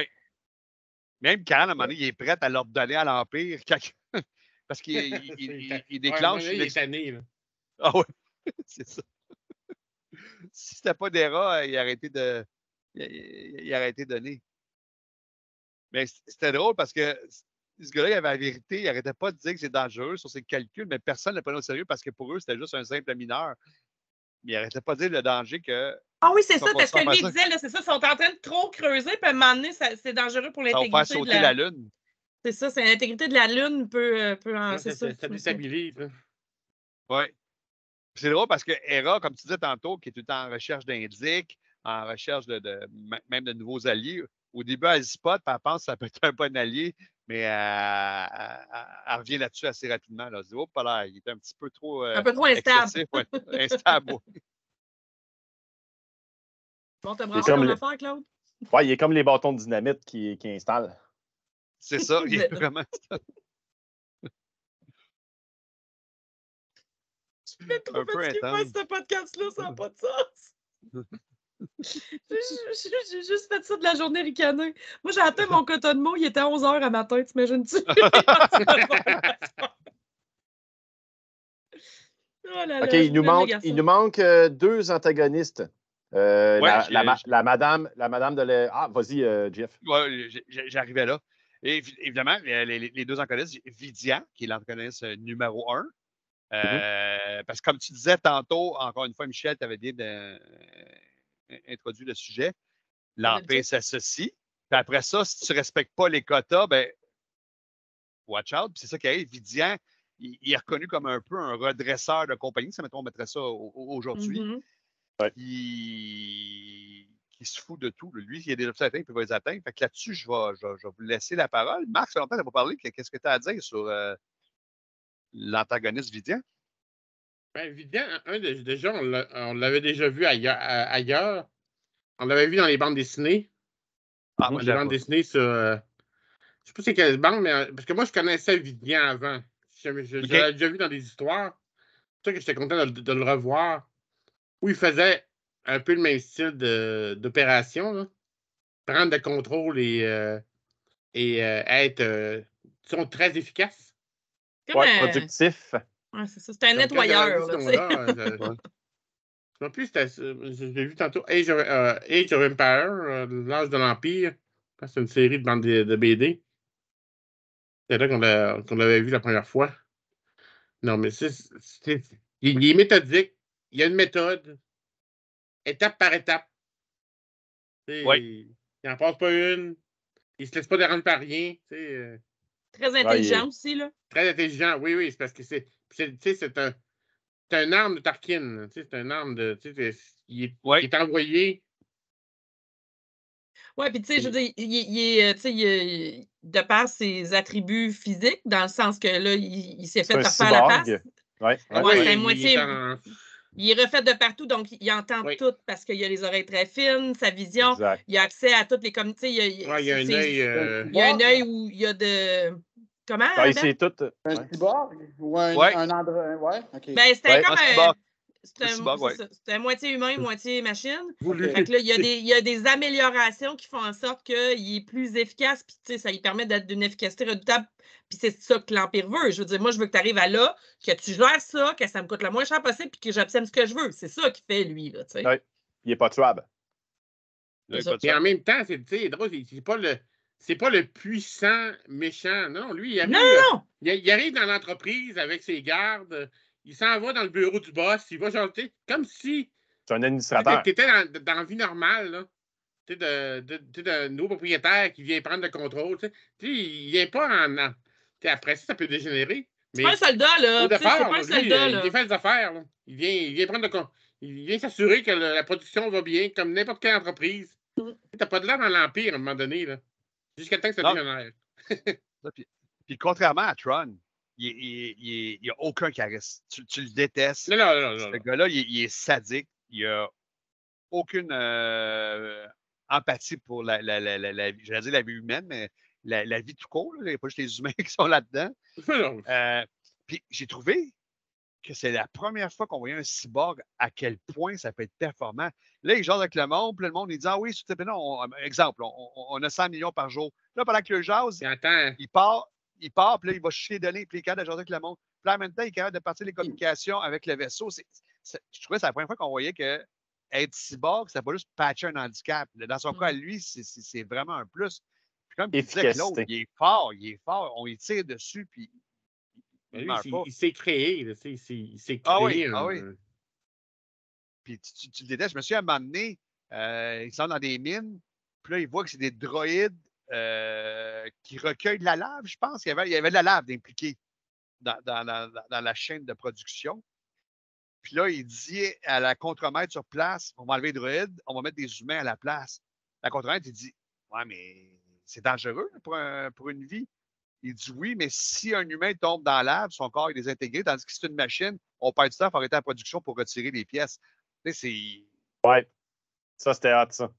Même Khan, à un moment donné, il est prêt à l'ordonner à l'Empire. Parce qu'il déclenche. Il est tanné, là. Ah oui, c'est ça. Si c'était pas d'Hera, il arrêtait de donner. Mais c'était drôle parce que ce gars-là, il avait la vérité. Il n'arrêtait pas de dire que c'est dangereux sur ses calculs, mais personne ne le prenait au sérieux parce que pour eux, c'était juste un simple mineur. Mais il n'arrêtait pas de dire le danger que. Ah oui, c'est ça, parce que lui, il disait, là, c'est ça, ils sont en train de trop creuser, puis à un moment donné, c'est dangereux pour l'intégrité. Ça va faire sauter la Lune. C'est ça, c'est l'intégrité de la Lune peut c'est ça. Ça déstabilise. Oui. C'est drôle parce que Hera, comme tu disais tantôt, qui est tout le temps en recherche d'indices, en recherche même de nouveaux alliés, au début, elle spot, puis elle pense que ça peut être un bon allié, mais elle revient là-dessus assez rapidement. Là. Elle se dit, oh, pas là, il est un petit peu trop. Un peu trop instable. Ouais, instable, oui. Bon, t'as branché ton affaire, Claude? Oui, il est comme les bâtons de dynamite qui installent. C'est ça, il est vraiment. Je suis trop fatiguée de faire ce podcast-là, ça n'a pas de sens. J'ai juste fait ça de la journée ricanée. Moi, j'ai atteint mon quota de mots, il était à 11h à matin, t'imagines-tu? Oh là OK, là, il nous manque deux antagonistes. La madame de... Ah, vas-y, Jeff. Oui, j'arrivais là. Et évidemment, les deux antagonistes, Vidian, qui est l'antagoniste numéro 1. Parce que comme tu disais tantôt, encore une fois, Michel, tu avais bien introduit le sujet. L'Empire s'associe. Puis après ça, si tu ne respectes pas les quotas, ben watch out. Puis c'est ça qui arrive. Vidian, il est reconnu comme un peu un redresseur de compagnie. Ça, mettons, on mettrait ça aujourd'hui. Qui se fout de tout. Lui, il y a des objectifs atteints, il peut les atteindre. Fait que là-dessus, je vais vous laisser la parole. Marc, ça fait longtemps que tu n'as pas parlé. Qu'est-ce que tu as à dire sur l'antagoniste Vidian? Ben, Vidian, déjà, on l'avait déjà vu ailleurs. On l'avait vu dans les bandes dessinées. Ah, moi, les bandes dessinées sur. Je ne sais pas c'est quelle bande, mais parce que moi, je connaissais Vidian avant. Je l'avais déjà vu dans des histoires. C'est ça que j'étais content de le revoir. Où il faisait un peu le même style d'opération, là. Prendre le contrôle et être sont très efficaces. Productif. Ouais, c'est ça. C'est un nettoyeur. En plus, je l'ai vu tantôt, Age of Empire, l'âge de l'Empire. C'est une série de bandes de BD. C'est là qu'on l'avait vu la première fois. Non, mais il est méthodique. Il y a une méthode. Étape par étape. Il n'en passe pas une. Il ne se laisse pas déranger par rien. Très intelligent aussi, là. Très intelligent, oui. C'est parce que c'est un arme de Tarkin. C'est un arme de. Il est envoyé. Oui, puis tu sais, je veux dire, il de par ses attributs physiques, dans le sens que là, il s'est fait refaire la face. C'est moitié. Il est refait de partout, donc il entend tout parce qu'il a les oreilles très fines, sa vision, exact. Il a accès à toutes les communautés. Il y a un œil. Il y a un œil où il y a de. Comment? C'est tout. Un cyborg ou un androïde? Ouais, OK. Ben, c'était comme un. C'est un moitié humain, moitié machine. Fait que là, il y a des améliorations qui font en sorte qu'il est plus efficace, puis ça lui permet d'être d'une efficacité redoutable. Puis c'est ça que l'Empire veut. Je veux dire, moi, je veux que tu arrives à là, que tu gères ça, que ça me coûte le moins cher possible, puis que j'obtienne ce que je veux. C'est ça qu'il fait, lui. Là, il n'est pas tuable. Et en même temps, c'est drôle, c'est pas le. c'est pas le puissant méchant. Non, lui, Non! Il arrive dans l'entreprise avec ses gardes. Il s'en va dans le bureau du boss. Il va chanter comme si C'est un administrateur. tu étais dans la vie normale. Là. Tu sais, d'un nouveau propriétaire qui vient prendre le contrôle. Tu sais, il vient pas après ça peut dégénérer. C'est pas un soldat, là. Au départ, C'est pas un lui, soldat, là. il vient faire des affaires. Là. Il vient prendre il vient s'assurer que la production va bien, comme n'importe quelle entreprise. T'as pas de l'air dans l'Empire à un moment donné. Là. Jusqu'à temps que ça dégénère. Puis contrairement à Tron, il n'y a aucun charisme. Tu le détestes. Non. Ce gars-là, il est sadique. Il n'a aucune empathie pour la vie. J'allais dire la vie humaine, mais la vie tout court. Il n'y a pas juste les humains qui sont là-dedans. Puis j'ai trouvé que c'est la première fois qu'on voyait un cyborg à quel point ça peut être performant. Là, il jase avec le monde, puis le monde, il dit « Ah oui, exemple, on a 100 millions par jour. » Là, pendant que le jase, il part, puis là, il va chercher les données, puis il est capable de jaser avec le monde. Puis là, en même temps, il est capable de partir les communications avec le vaisseau. Je trouvais que c'est la première fois qu'on voyait que être cyborg, c'est pas juste patcher un handicap. Dans son cas, lui, c'est vraiment un plus. Puis comme il disait que l'autre, il est fort, on y tire dessus, puis il s'est créé. Il s'est créé. Ah oui. Puis tu le détestes. Je me suis à un moment donné, ils sont dans des mines, puis là, ils voient que c'est des droïdes qui recueillent de la lave, je pense. Il y avait de la lave impliquée dans la chaîne de production. Puis là, il dit à la contremaître sur place, on va enlever les droïdes, on va mettre des humains à la place. La contremaître, il dit, ouais, mais c'est dangereux pour une vie. Il dit oui, mais si un humain tombe dans l'arbre, son corps est désintégré, tandis que c'est une machine, on perd du temps pour arrêter la production pour retirer les pièces. Tu sais, c'est. Ouais. Ça, c'était hâte, ça.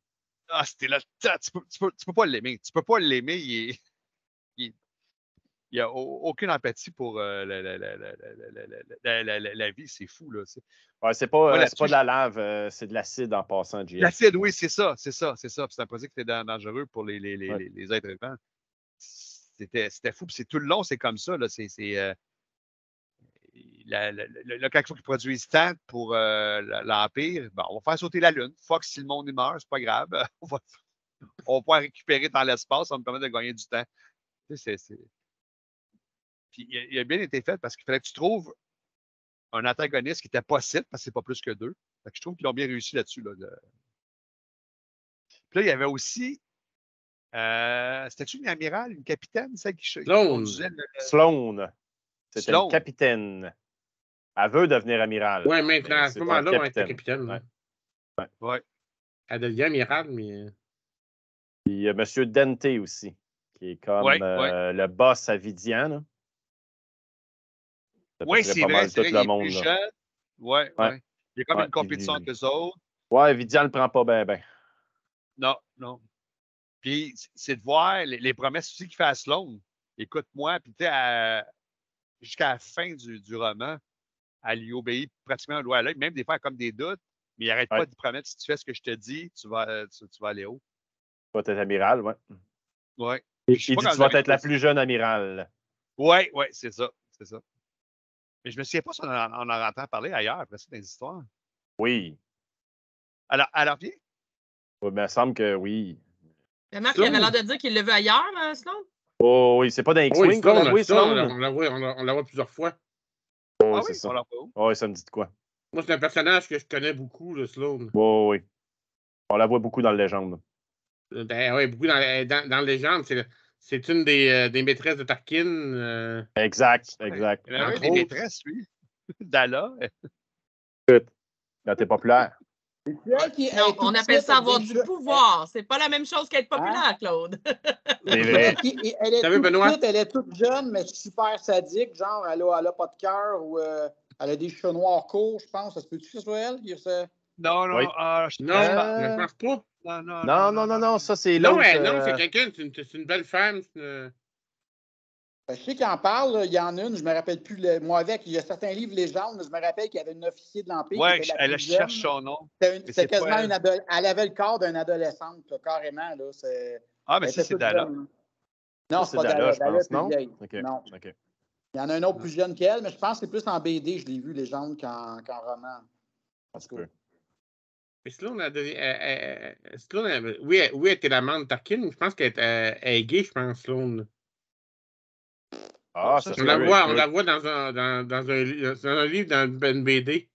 Ah, c'était là. Tu peux pas l'aimer. Tu peux pas l'aimer. Il n'y a aucune empathie pour la vie. C'est fou, là. Ouais, c'est pas de la lave, c'est de l'acide en passant, JF. L'acide, oui, c'est ça. Puis c'est un produit qui était dangereux pour les êtres vivants. C'était fou. Puis c'est tout le long, c'est comme ça. Là. Quand il faut qu'ils produisent tant pour l'Empire, on va faire sauter la Lune. Fuck, si le monde y meurt, c'est pas grave. On va pouvoir récupérer dans l'espace, ça va nous permettre de gagner du temps. Puis il a bien été fait parce qu'il fallait que tu trouves un antagoniste qui était possible, parce que c'est pas plus que deux. Fait que je trouve qu'ils ont bien réussi là-dessus. Là, Puis là, il y avait aussi. C'était-tu une amirale, une capitaine, celle qui conduisait Sloan. C'était une capitaine. Elle veut devenir amirale. Oui, maintenant, à ce moment-là, elle était capitaine. Ouais. Elle devient amirale, mais. Puis il y a M. Dente aussi, qui est comme le boss à Vidian. Oui, c'est vrai, tout le monde. Oui. Il y a comme une compétition entre eux autres. Ouais, Vidian ne le prend pas bien. Non. Puis, c'est de voir les promesses aussi qu'il fait à Sloan. Écoute-moi, puis tu sais, jusqu'à la fin du roman, elle lui obéit pratiquement au doigt à l'œil. Même des fois, elle a comme des doutes, mais il n'arrête pas de lui promettre, si tu fais ce que je te dis, tu vas aller haut. Tu vas être amiral, ouais. Ouais. Il dit tu vas être la plus jeune amirale. Ouais, c'est ça. Mais je me souviens pas si on en entend parler ailleurs après ça dans les histoires. Oui. Alors vient. Oui, mais il me semble que oui. Mais Marc, il avait l'air de dire qu'il l'a vu ailleurs, Sloan. Oh oui, c'est pas dans X-Wing qu'on l'a vu, Sloan. On la voit plusieurs fois. Oh, c'est ça. Oui, ça me dit de quoi. Moi, c'est un personnage que je connais beaucoup, le Sloan. Oh, oui. On la voit beaucoup dans le Légende. Oui, beaucoup dans le Légende. C'est une des maîtresses de Tarkin. Exact. Il y en a des maîtresses, lui. Dalla. Écoute, quand t'es populaire. Non, on appelle ça avoir du pouvoir. C'est pas la même chose qu'être populaire, Claude. C'est vrai. Elle est toute jeune, mais super sadique. Genre, elle a pas de cœur ou elle a des cheveux noirs courts, je pense. Ça se peut-tu que ce soit elle? Non. Non, je ne pense pas. Non, ça c'est l'autre. Non, c'est quelqu'un, c'est une belle femme. Je sais qu'il en parle, il y en a une, je ne me rappelle plus. Moi, il y a certains livres légendes, mais je me rappelle qu'il y avait une officier de l'Empire. Oui, elle cherche son nom. C'était quasiment elle avait le corps d'une adolescente, là, carrément. Là, mais ça, c'est Dalla. Non, c'est pas Dalla, je pense, non? Okay. Non. Okay. Il y en a un autre plus jeune qu'elle, mais je pense que c'est plus en BD, je l'ai vu, légende, qu'en roman. Parce que Mais Sloane a donné. Oui, elle était l'amant de Tarkin, mais je pense qu'elle est gay, je pense, Sloane. Ah, ça, ça On se la peut, voit, on écoute, la voit dans un livre, dans une BD,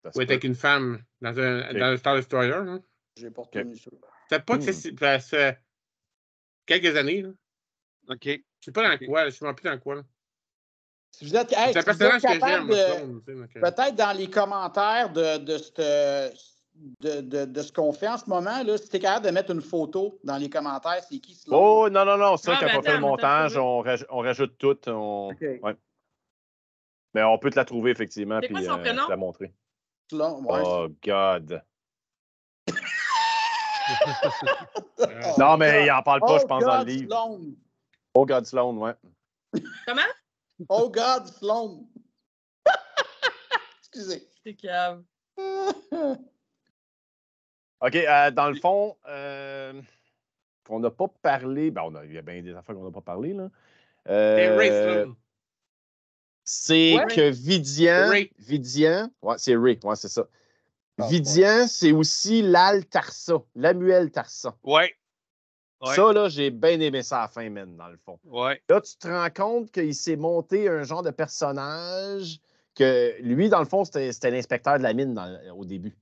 ça où se elle est peut. avec une femme, dans le Star Destroyer. Hein. J'ai pas retenu ça. C'est pas que ça fait quelques années. Là. OK. Je sais pas dans OK. quoi, je ne sais plus dans quoi. Là. Si vous êtes, C'est un si vous êtes personnage que j'aime, capable moi, de. Sloane. Peut-être dans les commentaires de ce qu'on fait en ce moment, là, si tu es capable de mettre une photo dans les commentaires, c'est qui Sloane? Oh, non. Ça, Ah, quand ben on fait le attends, on va te le montage, trouver. on rajoute tout. OK. Ouais. Mais on peut te la trouver, effectivement, C'est puis quoi son prénom? te la montrer. Sloane, ouais. Oh, God. Oh, Non, mais God. il n'en parle pas, je Oh, pense, dans le God, livre. Sloane. Oh, God, Sloan, ouais. Comment? Oh, God, Sloane. Excusez. C'est cave. OK, dans le fond, on n'a pas parlé. Ben, il y a bien des affaires qu'on n'a pas parlé, là. C'est Ray Sloane. C'est Ouais. que Vidian. Ray. Ouais, c'est Ray, ouais, c'est ça. Ah, Vidian, c'est aussi Lal Tarsa, Lamuel Tarsa. Ouais. Ça, là, j'ai bien aimé ça à la fin, man, dans le fond. Ouais. Là, tu te rends compte qu'il s'est monté un genre de personnage que lui, dans le fond, c'était l'inspecteur de la mine au début.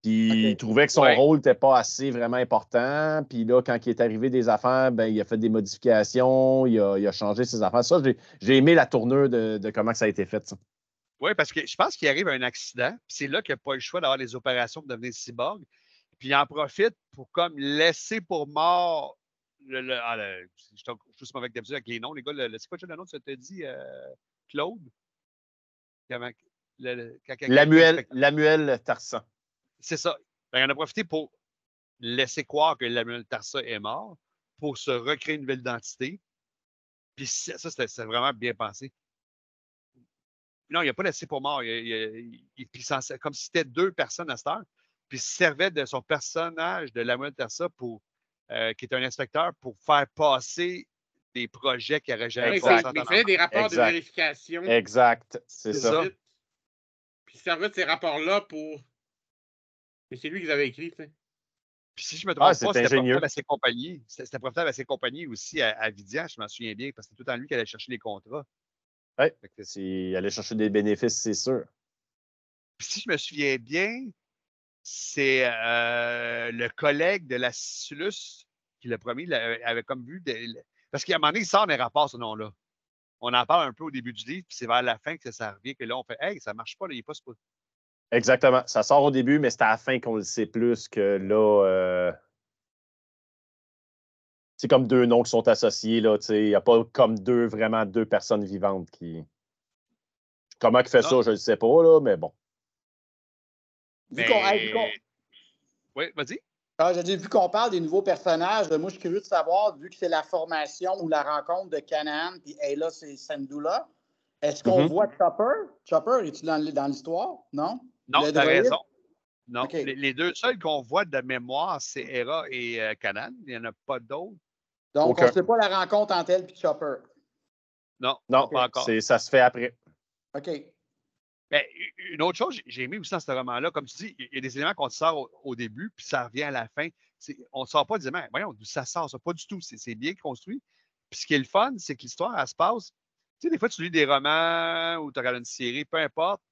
Puis il trouvait que son rôle n'était pas assez vraiment important. Puis là, quand il est arrivé des affaires, ben, il a fait des modifications, il a changé ses affaires. Ça, j'ai aimé la tournure de comment ça a été fait, ça. Oui, parce que je pense qu'il arrive un accident, puis c'est là qu'il n'a pas eu le choix d'avoir les opérations pour devenir cyborg. Puis il en profite pour comme laisser pour mort je suis aussi mauvais que d'habitude avec les noms, les gars. C'est quoi le nom que tu t'as dit, Claude? Lamuel Tarsan. C'est ça. Ben, il en a profité pour laisser croire que Lamuel Tarsa est mort, pour se recréer une nouvelle identité. Puis ça, c'était vraiment bien pensé. Non, il n'a pas laissé pour mort. Comme si c'était deux personnes à cette heure. Puis il se servait de son personnage de Lamuel Tarsa qui est un inspecteur, pour faire passer des projets qui n'auraient jamais passé en temps Il fait des rapports de vérification. Exact, c'est ça. Puis il servait de ces rapports-là pour. Mais c'est lui qui les avait écrits, tu sais. Puis si je me trompe pas, c'était ingénieux. profitable à ses compagnies. C'était profitable à ses compagnies aussi, à Vidian, je m'en souviens bien, parce que c'est tout le temps lui qui allait chercher les contrats. Oui, s'il allait chercher des bénéfices, c'est sûr. Puis si je me souviens bien, c'est le collègue de la Sisulus qui l'a promis, avait comme vu. Parce qu'à un moment donné, il sort des rapports, ce nom-là. On en parle un peu au début du livre, puis c'est vers la fin que ça revient, que là, on fait hey, ça marche pas, là, il n'est pas supposé. Exactement. Ça sort au début, mais c'est à la fin qu'on le sait plus que là. C'est comme deux noms qui sont associés. Il n'y a pas comme vraiment deux personnes vivantes qui. Comment il fait ça, je ne sais pas, là, mais bon. Oui, vas-y. J'ai dit, vu qu'on parle des nouveaux personnages, moi, je suis curieux de savoir, vu que c'est la formation ou la rencontre de Kanan, puis là, c'est Syndulla, est-ce qu'on voit Chopper? Chopper, es-tu dans l'histoire? Non? Non, tu as raison. Non. Okay. Les deux seuls qu'on voit de mémoire, c'est Hera et Kanan. Il n'y en a pas d'autres. Donc, on ne sait pas la rencontre entre elle et Chopper? Non, pas encore. Ça se fait après. OK. Mais une autre chose, j'ai aimé aussi dans ce roman-là, comme tu dis, il y a des éléments qu'on te sort au début, puis ça revient à la fin. On ne sort pas des éléments. Voyons, d'où ça sort, ça. Pas du tout. C'est bien construit. Puis ce qui est le fun, c'est que l'histoire, elle se passe. Tu sais, des fois, tu lis des romans ou tu regardes une série, peu importe,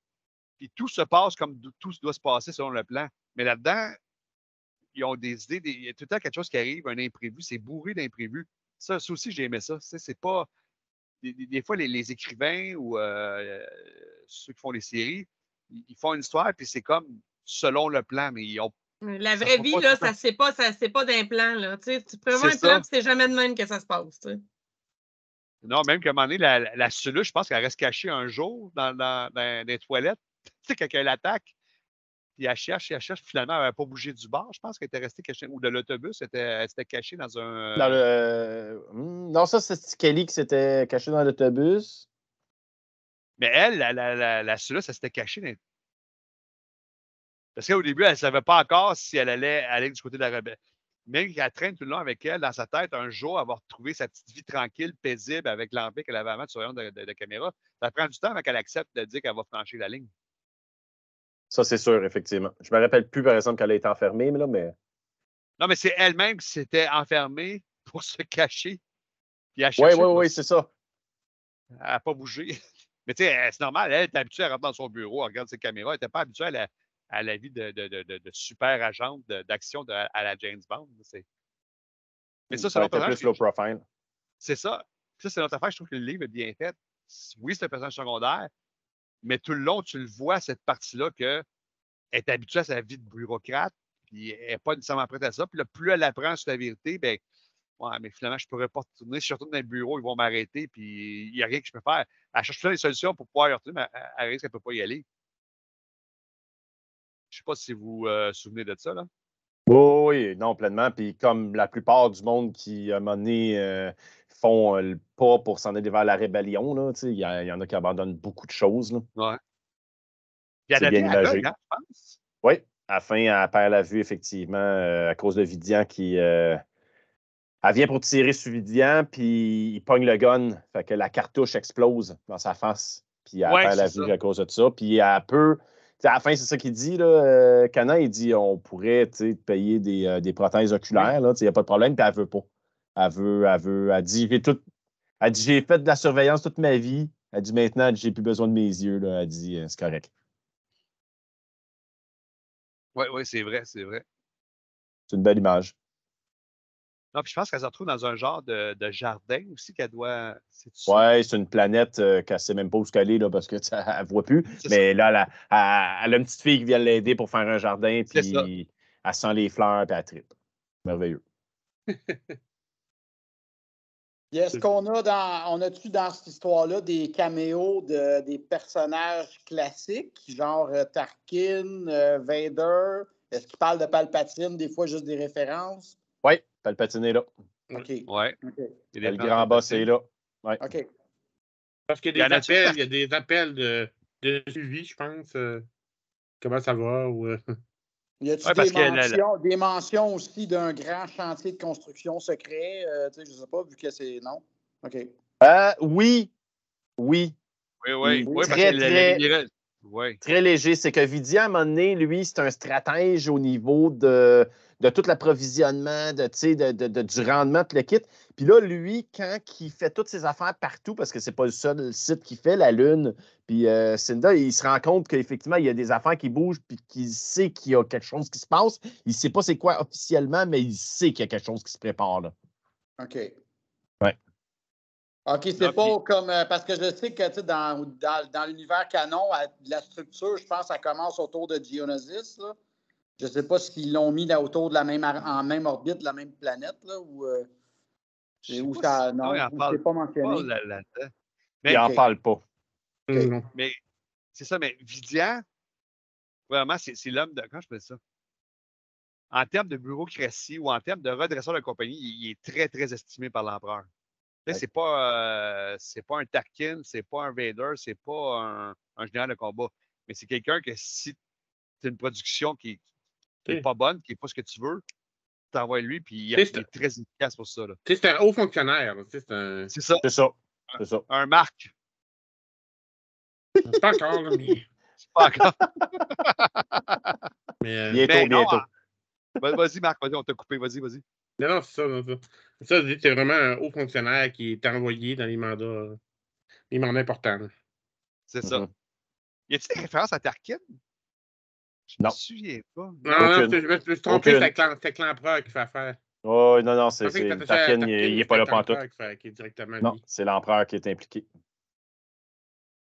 puis tout se passe comme tout doit se passer selon le plan. Mais là-dedans, ils ont des idées, il y a tout le temps quelque chose qui arrive, un imprévu, c'est bourré d'imprévus. Ça aussi, j'ai aimé ça. C'est pas. Des fois, les écrivains ou ceux qui font les séries, ils font une histoire, puis c'est comme selon le plan, mais ils ont. La vraie vie, là, ça ne se pas d'un plan. Là. Tu prévois un plan, puis c'est jamais de même que ça se passe. T'sais. Non, même qu'à un moment donné, la Sulu, je pense qu'elle reste cachée un jour dans les toilettes. Tu sais, quand elle attaque, puis elle cherche, finalement, elle n'avait pas bougé du bar. Je pense qu'elle était restée cachée. Ou de l'autobus, elle s'était cachée dans un. Non, ça, c'est Kelly qui s'était caché dans l'autobus. Mais elle, la Sulu, ça s'était cachée dans. Parce qu'au début, elle ne savait pas encore si elle allait aller du côté de la rebelle. Même qu'elle traîne tout le long avec elle, dans sa tête, un jour, elle va retrouver sa petite vie tranquille, paisible, avec l'empire qu'elle avait avant de surveillance de caméra. Ça prend du temps avant qu'elle accepte de dire qu'elle va franchir la ligne. Ça, c'est sûr, effectivement. Je me rappelle plus, par exemple, qu'elle a été enfermée, mais... Non, mais c'est elle-même qui s'était enfermée pour se cacher. Puis elle Oui, cherchait. c'est ça. Elle n'a pas bougé. Mais tu sais, c'est normal. Elle était habituée à rentrer dans son bureau, elle regarde ses caméras. Elle n'était pas habituée à la vie de super agente d'action à la James Bond. Mais ça, c'est Ça a l'autre été personnage. plus low profile. C'est ça. Ça, c'est notre affaire. Je trouve que le livre est bien fait. Oui, c'est un personnage secondaire, mais tout le long, tu le vois, cette partie-là, qu'elle est habituée à sa vie de bureaucrate, puis elle n'est pas nécessairement prête à ça. Puis là, plus elle apprend sur la vérité, ben ouais, mais finalement, je ne pourrais pas retourner. Si je retourne dans le bureau, ils vont m'arrêter, puis il n'y a rien que je peux faire. Elle cherche plein des solutions pour pouvoir y retourner, mais elle risque qu'elle ne peut pas y aller. Je ne sais pas si vous vous souvenez de ça, là. Oui, non, pleinement. Puis comme la plupart du monde qui, à un moment donné, font le pas pour s'en aller vers la rébellion, là, il y en a qui abandonnent beaucoup de choses. Là. Ouais. Puis c'est elle bien devient imagé. aveugle, hein, je pense. Oui, à la fin, elle perd la vue, effectivement, à cause de Vidian qui... elle vient pour tirer sur Vidian, puis il pogne le gun. Fait que la cartouche explose dans sa face. Puis elle Ouais, perd la c'est vue ça. à cause de ça. Puis elle peut... à la fin, c'est ça qu'il dit, là. Canan, il dit on pourrait te payer des prothèses oculaires, là. Il n'y a pas de problème, puis elle veut pas. Elle dit j'ai fait de la surveillance toute ma vie. Elle dit maintenant, j'ai plus besoin de mes yeux, là. Elle dit c'est correct. Oui, c'est vrai, c'est vrai. C'est une belle image. Non, puis je pense qu'elle se retrouve dans un genre de jardin aussi qu'elle doit. Oui, c'est une planète qu'elle ne sait même pas où se caler, là, parce qu'elle ne voit plus. Mais là, elle a une petite fille qui vient l'aider pour faire un jardin, puis elle sent les fleurs, puis elle tripe. Merveilleux. Est-ce qu'on a-tu dans cette histoire-là des caméos des personnages classiques, genre Tarkin, Vader? Est-ce qu'ils parlent de Palpatine, des fois juste des références? Oui, Palpatine est là. OK. Oui. Okay. Le grand boss est là. Ouais. OK. Parce qu'il y a des appels de suivi, je pense. Comment ça va? Ou, Y a-t-il des mentions aussi d'un grand chantier de construction secret? Je ne sais pas, vu que c'est... Non? OK. Oui. Oui, très léger. C'est que Vidian, à un moment donné, lui, c'est un stratège au niveau de tout l'approvisionnement, du rendement, tout le kit. Puis là, lui, quand il fait toutes ses affaires partout, parce que c'est pas le seul site qu'il fait, la Lune, puis Cinda, il se rend compte qu'effectivement, il y a des affaires qui bougent, puis qu'il sait qu'il y a quelque chose qui se passe. Il sait pas c'est quoi officiellement, mais il sait qu'il y a quelque chose qui se prépare là. OK. Ouais. OK, c'est pas comme... parce que je sais que dans l'univers canon, la structure, je pense, ça commence autour de Geonosis. Là. Je ne sais pas s'ils l'ont mis là, autour de en même orbite de la même planète, là, ou c'est pas mentionné. Mais il n'en parle pas. Okay. Mais c'est ça, mais Vidian, vraiment, c'est l'homme de... Comment je peux dire ça? En termes de bureaucratie ou en termes de redresseur de compagnie, il est très, très estimé par l'empereur. Ouais. C'est pas un Tarkin, c'est pas un Vader, c'est pas un général de combat. Mais c'est quelqu'un que si tu as une production qui n'est pas bonne, qui n'est pas ce que tu veux, tu t'envoies lui, puis il est très efficace pour ça. C'est un haut fonctionnaire. C'est ça. C'est ça. Un Marc. Pas encore, là, mais... C'est pas encore. Bientôt. Vas-y, Marc, vas-y, on t'a coupé. Vas-y. Non, c'est ça. Ça, c'est vraiment un haut fonctionnaire qui est envoyé dans les mandats importants. Là. C'est ça. Y a-t-il des références à Tarkin? Je me souviens pas. Non, je me suis trompé, c'est l'empereur qui fait affaire. Oh, non, c'est Tarkin, il n'est pas là pantoute. Non, c'est l'empereur qui est impliqué.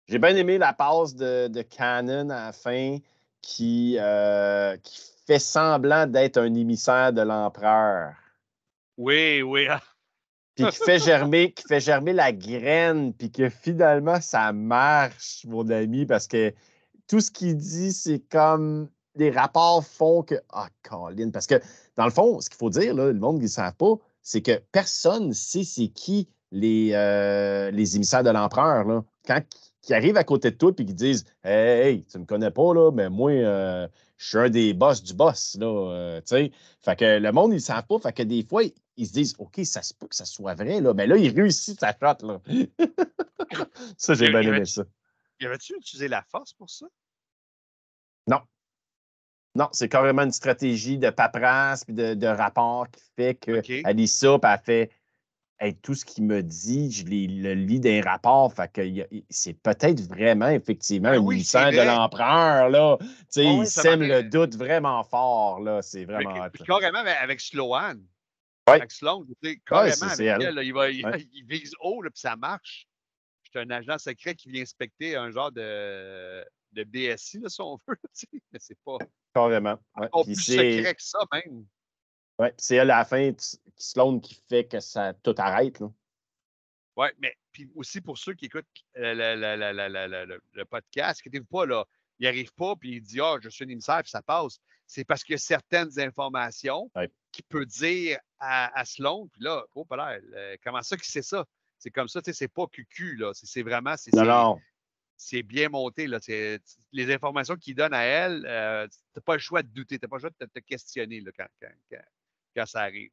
J'ai bien aimé la passe de Canon à la fin qui fait semblant d'être un émissaire de l'empereur. Oui. Puis qui fait germer la graine, puis que finalement, ça marche, mon ami, parce que tout ce qu'il dit, c'est comme les rapports font que... Ah, Colin, parce que dans le fond, ce qu'il faut dire, là, le monde qui ne savent pas, c'est que personne ne sait c'est qui les émissaires de l'empereur. Là. Quand qui arrivent à côté de toi et qui disent Hey, tu me connais pas, là, mais moi, je suis un des boss du boss. Là, fait que le monde, ils ne savent pas. Fait que des fois, ils se disent OK, ça se peut que ça soit vrai, là. Mais là, il réussit sa shot. Là. Ça, j'ai bien aimé ça. Y avait-tu utilisé la force pour ça? Non. Non, c'est carrément une stratégie de paperasse puis de rapport qui fait qu'elle lit ça, puis elle fait hey, tout ce qu'il me dit, je le lis dans les rapports. Fait que c'est peut-être vraiment, effectivement, un émissaire de l'empereur. Là. Il sème le doute vraiment fort. Là. C'est vraiment. Puis carrément avec Sloan. Ouais. Avec Sloan, carrément avec elle. Là, il vise haut, puis ça marche. C'est un agent secret qui vient inspecter un genre de BSI, là, si on veut. Mais c'est pas. Carrément. Ouais. Encore plus secret que ça, même. Oui, c'est à la fin, Sloan qui fait que ça tout arrête. Oui, mais puis aussi pour ceux qui écoutent le podcast, inquiétez-vous pas, là, il n'arrive pas, puis il dit ah, je suis un émissaire, puis ça passe. C'est parce qu'il y a certaines informations qu'il peut dire à Sloan, puis là, oh, pas l'air, comment ça qu'il sait ça? C'est comme ça, tu sais, c'est pas cucu, là. C'est vraiment, c'est bien monté, là. Les informations qu'il donne à elle, tu n'as pas le choix de douter, tu n'as pas le choix de te questionner là, quand ça arrive.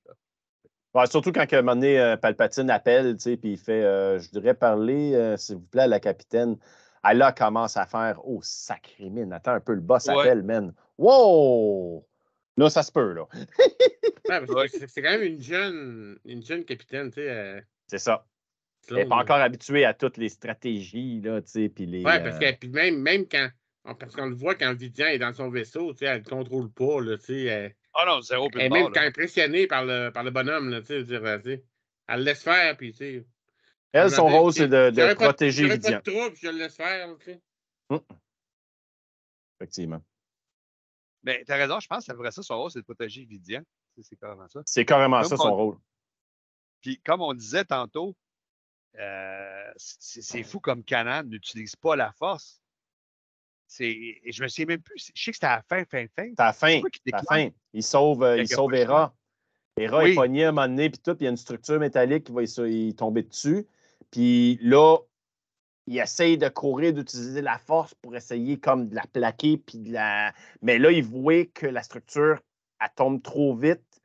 Ouais, surtout quand à un moment donné, Palpatine appelle, puis il fait je voudrais parler, s'il vous plaît, à la capitaine. Elle là commence à faire oh, sacré mine, attends un peu, le boss appelle, man. Wow! Là, ça se peut, là. C'est quand même une jeune capitaine, tu sais. C'est ça. Elle n'est pas encore habituée à toutes les stratégies, là, tu sais, puis les. Oui, parce que puis même quand. Parce qu'on le voit quand Vidian est dans son vaisseau, tu sais, elle ne contrôle pas, là, tu sais. Ah non, zéro elle est même impressionnée par le bonhomme, là, tu sais. Elle le laisse faire, puis, tu sais. Elle, son rôle, c'est de protéger Vidian. Si pas de trouble, je le laisse faire, tu sais. Effectivement. Mais tu as raison, je pense que c'est vrai ça, son rôle, c'est de protéger Vidian. C'est carrément ça. C'est carrément ça, son rôle. Puis, comme on disait tantôt, c'est fou comme Kanan n'utilise pas la force. Je me souviens même plus. Je sais que c'était à la fin. C'est à la fin. Il sauve Hera. Hera est pognée à un moment donné, puis tout, puis il y a une structure métallique qui va y tomber dessus. Puis là, il essaye de courir, d'utiliser la force pour essayer comme de la plaquer, puis mais là, il voit que la structure, elle tombe trop vite,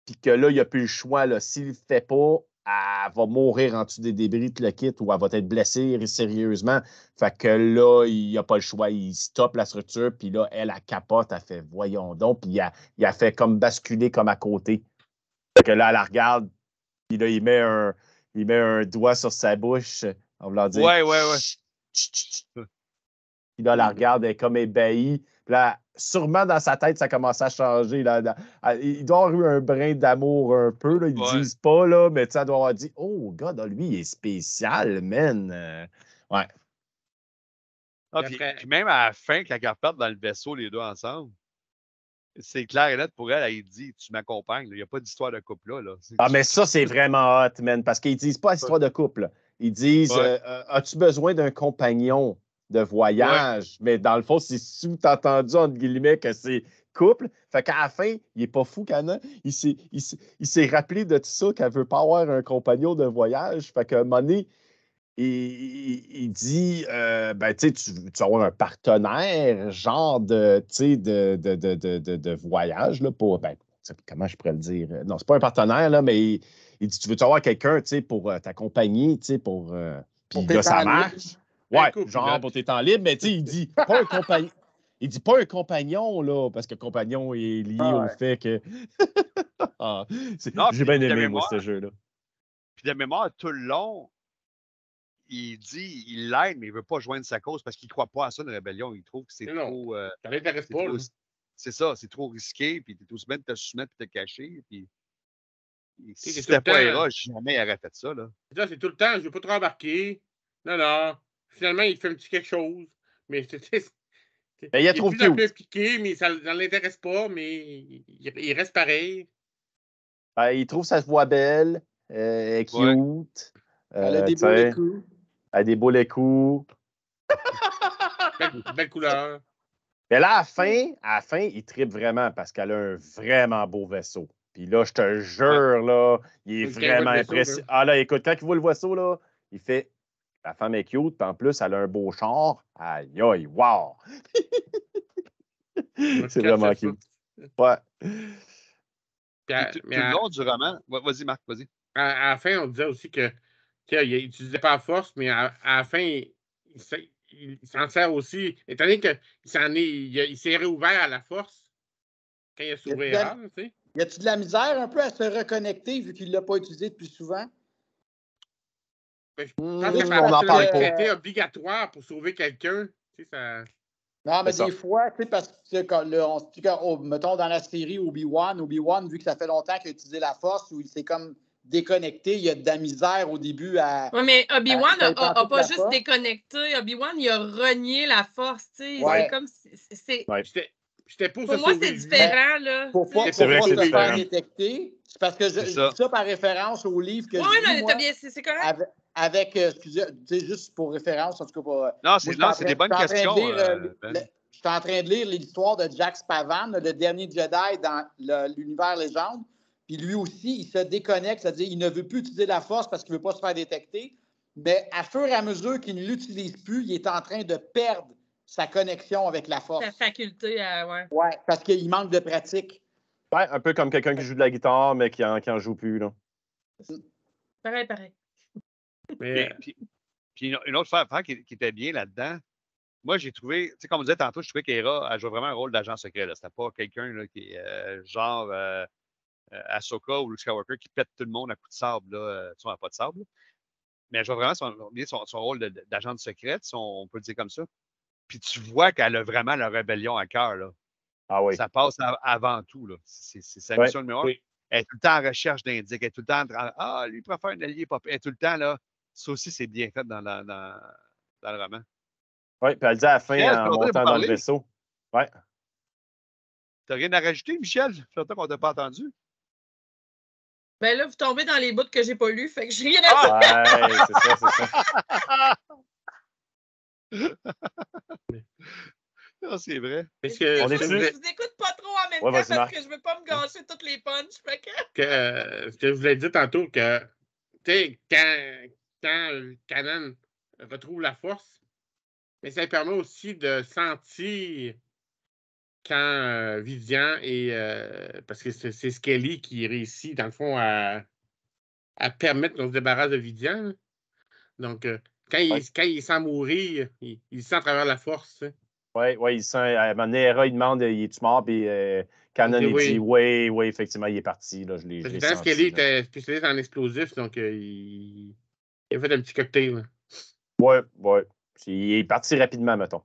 puis que là, il n'y a plus le choix. S'il ne le fait pas, elle va mourir en dessous des débris de le kit ou elle va être blessée sérieusement. Fait que là, il n'y a pas le choix. Il stoppe la structure, puis là, elle capote, elle fait voyons donc, puis il a fait comme basculer comme à côté. Fait que là, elle la regarde, puis là, il met un doigt sur sa bouche en voulant dire ouais. Puis là, elle la regarde, elle est comme ébahie. Puis là, sûrement dans sa tête, ça commence à changer. Là. Il doit avoir eu un brin d'amour un peu. Là. Ils ne disent pas, là, mais elle doit avoir dit oh, God, lui, il est spécial, man. Ouais. Puis même à la fin, quand ils repartent dans le vaisseau, les deux ensemble, c'est clair et net pour elle, elle dit tu m'accompagnes. Il n'y a pas d'histoire de couple là. Ah, mais ça, c'est vraiment hot, man, parce qu'ils ne disent pas histoire de couple. Ils disent as-tu besoin d'un compagnon de voyage? Mais dans le fond, c'est sous-entendu, entre guillemets, que c'est couple. Fait qu'à la fin, il n'est pas fou, Kanan. Il s'est rappelé de tout ça, qu'elle ne veut pas avoir un compagnon de voyage. Fait qu'à un moment donné, il dit tu vas avoir un partenaire, genre de voyage, là, pour. Comment je pourrais le dire? Non, c'est pas un partenaire, là, mais il dit tu veux avoir quelqu'un pour t'accompagner, pour. Puis là, ça marche. Ouais, genre pour tes temps libres, mais il dit pas un compagnon. Il dit pas un compagnon, là, parce que compagnon est lié au fait que. J'ai bien aimé, moi, ce jeu-là. Puis de mémoire, tout le long, il dit, il l'aide, mais il ne veut pas joindre sa cause parce qu'il ne croit pas à ça, une rébellion. Il trouve que c'est trop. Ça l'intéresse pas. C'est ça, c'est trop risqué, puis tu es aussi bien de te soumettre et de te cacher. Puis, si c'était pas Hera, jamais il aurait fait ça. Là. C'est tout le temps, je ne veux pas trop embarquer. Non. Finalement, il fait un petit quelque chose. Mais il est trop plus impliqué, mais ça ne l'intéresse pas, mais il reste pareil. Il trouve sa voix belle, cute. Elle a des beaux coups. Elle a des beaux coups. Belle couleur. Mais là, à la fin, il trippe vraiment parce qu'elle a un vraiment beau vaisseau. Puis là, je te jure, là, il est vraiment impressionnant. Ah là, écoute, quand il voit le vaisseau, là, il fait la femme est cute, puis en plus, elle a un beau char. Aïe, aïe, wow! C'est vraiment cute. Ouais. Tout le long du roman. Vas-y, Marc, vas-y. À la fin, on disait aussi que il n'utilisait pas la force, mais à la fin, il il s'en sert aussi. Étant donné qu'il s'est réouvert à la force quand il a sauvé Hera, tu sais. Y a-tu de la misère un peu à se reconnecter vu qu'il ne l'a pas utilisé depuis souvent? Je pense que on n'en parle pas. c'était obligatoire pour sauver quelqu'un. Tu sais, ça... Non, mais C'est des ça. fois, tu sais, parce que on se dit que, mettons dans la série Obi-Wan, vu que ça fait longtemps qu'il a utilisé la force, où il s'est comme déconnecté, il y a de la misère au début à. Oui, mais Obi-Wan à n'a pas la juste force. déconnecté. Obi-Wan, il a renié la force. Tu sais. Ouais. C'est comme. Ouais. J'étais pour Pour se moi, sauver c'est lui. différent. Là, Pour pas C'est vrai que c'est se faire différent. détecter. C'est parce que je dis ça par référence au livre que oui, je lis, mais moi, t'as bien, c'est correct. avec excusez, tu sais, juste pour référence, en tout cas, Non, moi, c'est des bonnes questions. Ben. je suis en train de lire l'histoire de Jack Spavan, le dernier Jedi dans l'univers légende. Puis lui aussi, il se déconnecte, c'est-à-dire qu'il ne veut plus utiliser la force parce qu'il ne veut pas se faire détecter. Mais à fur et à mesure qu'il ne l'utilise plus, il est en train de perdre sa connexion avec la force. Sa faculté à. Ouais. Oui, parce qu'il manque de pratique. Ouais, un peu comme quelqu'un qui joue de la guitare, mais qui en joue plus. Là. Pareil. Mais, Puis une autre affaire qui était bien là-dedans, moi, j'ai trouvé, tu sais, comme on disait tantôt, je trouvais qu'Hera, elle jouait vraiment un rôle d'agent secret. C'était pas quelqu'un là, qui est genre Ahsoka ou Luke Skywalker qui pète tout le monde à coups de sable. Là, tu vois, pas de sable. Là. Mais elle joue vraiment son rôle d'agent secret, si on peut le dire comme ça. Puis tu vois qu'elle a vraiment la rébellion à cœur. Là. Ah oui. Ça passe avant tout. Là. C'est sa mission numéro 1. oui. Elle est tout le temps en recherche d'indices. Elle est tout le temps en train. Ah, lui, il préfère un allié. Elle est tout le temps là. Ça aussi, c'est bien fait dans le roman. Oui, puis elle dit à la fin Michel, en montant dans le vaisseau. Ouais. T'as rien à rajouter, Michel? Ça fait longtemps qu'on t'a pas entendu. Ben là, vous tombez dans les bouts que j'ai pas lus, fait que j'ai rien à dire. Ouais, c'est ça. Non, c'est vrai. Est-ce que, On est Je dessus. vous écoute pas trop en même temps vas-y, parce Marc. que je veux pas me gâcher toutes les punches. Fait que... ce que je voulais dire tantôt, que tu sais, quand Kanan retrouve la force, mais ça permet aussi de sentir quand Vivian parce que c'est Skelly qui réussit, dans le fond, à permettre qu'on se débarrasse de Vivian. Là. Donc, quand il sent mourir, il sent à travers la force. Hein. Oui, il sent. À un moment donné, Hera, il demande es-tu mort? Puis Kanan, il dit oui, effectivement, il est parti. Là, je l'ai senti. Skelly était spécialiste en explosifs, donc il a fait un petit cocktail. Oui. Il est parti rapidement, mettons.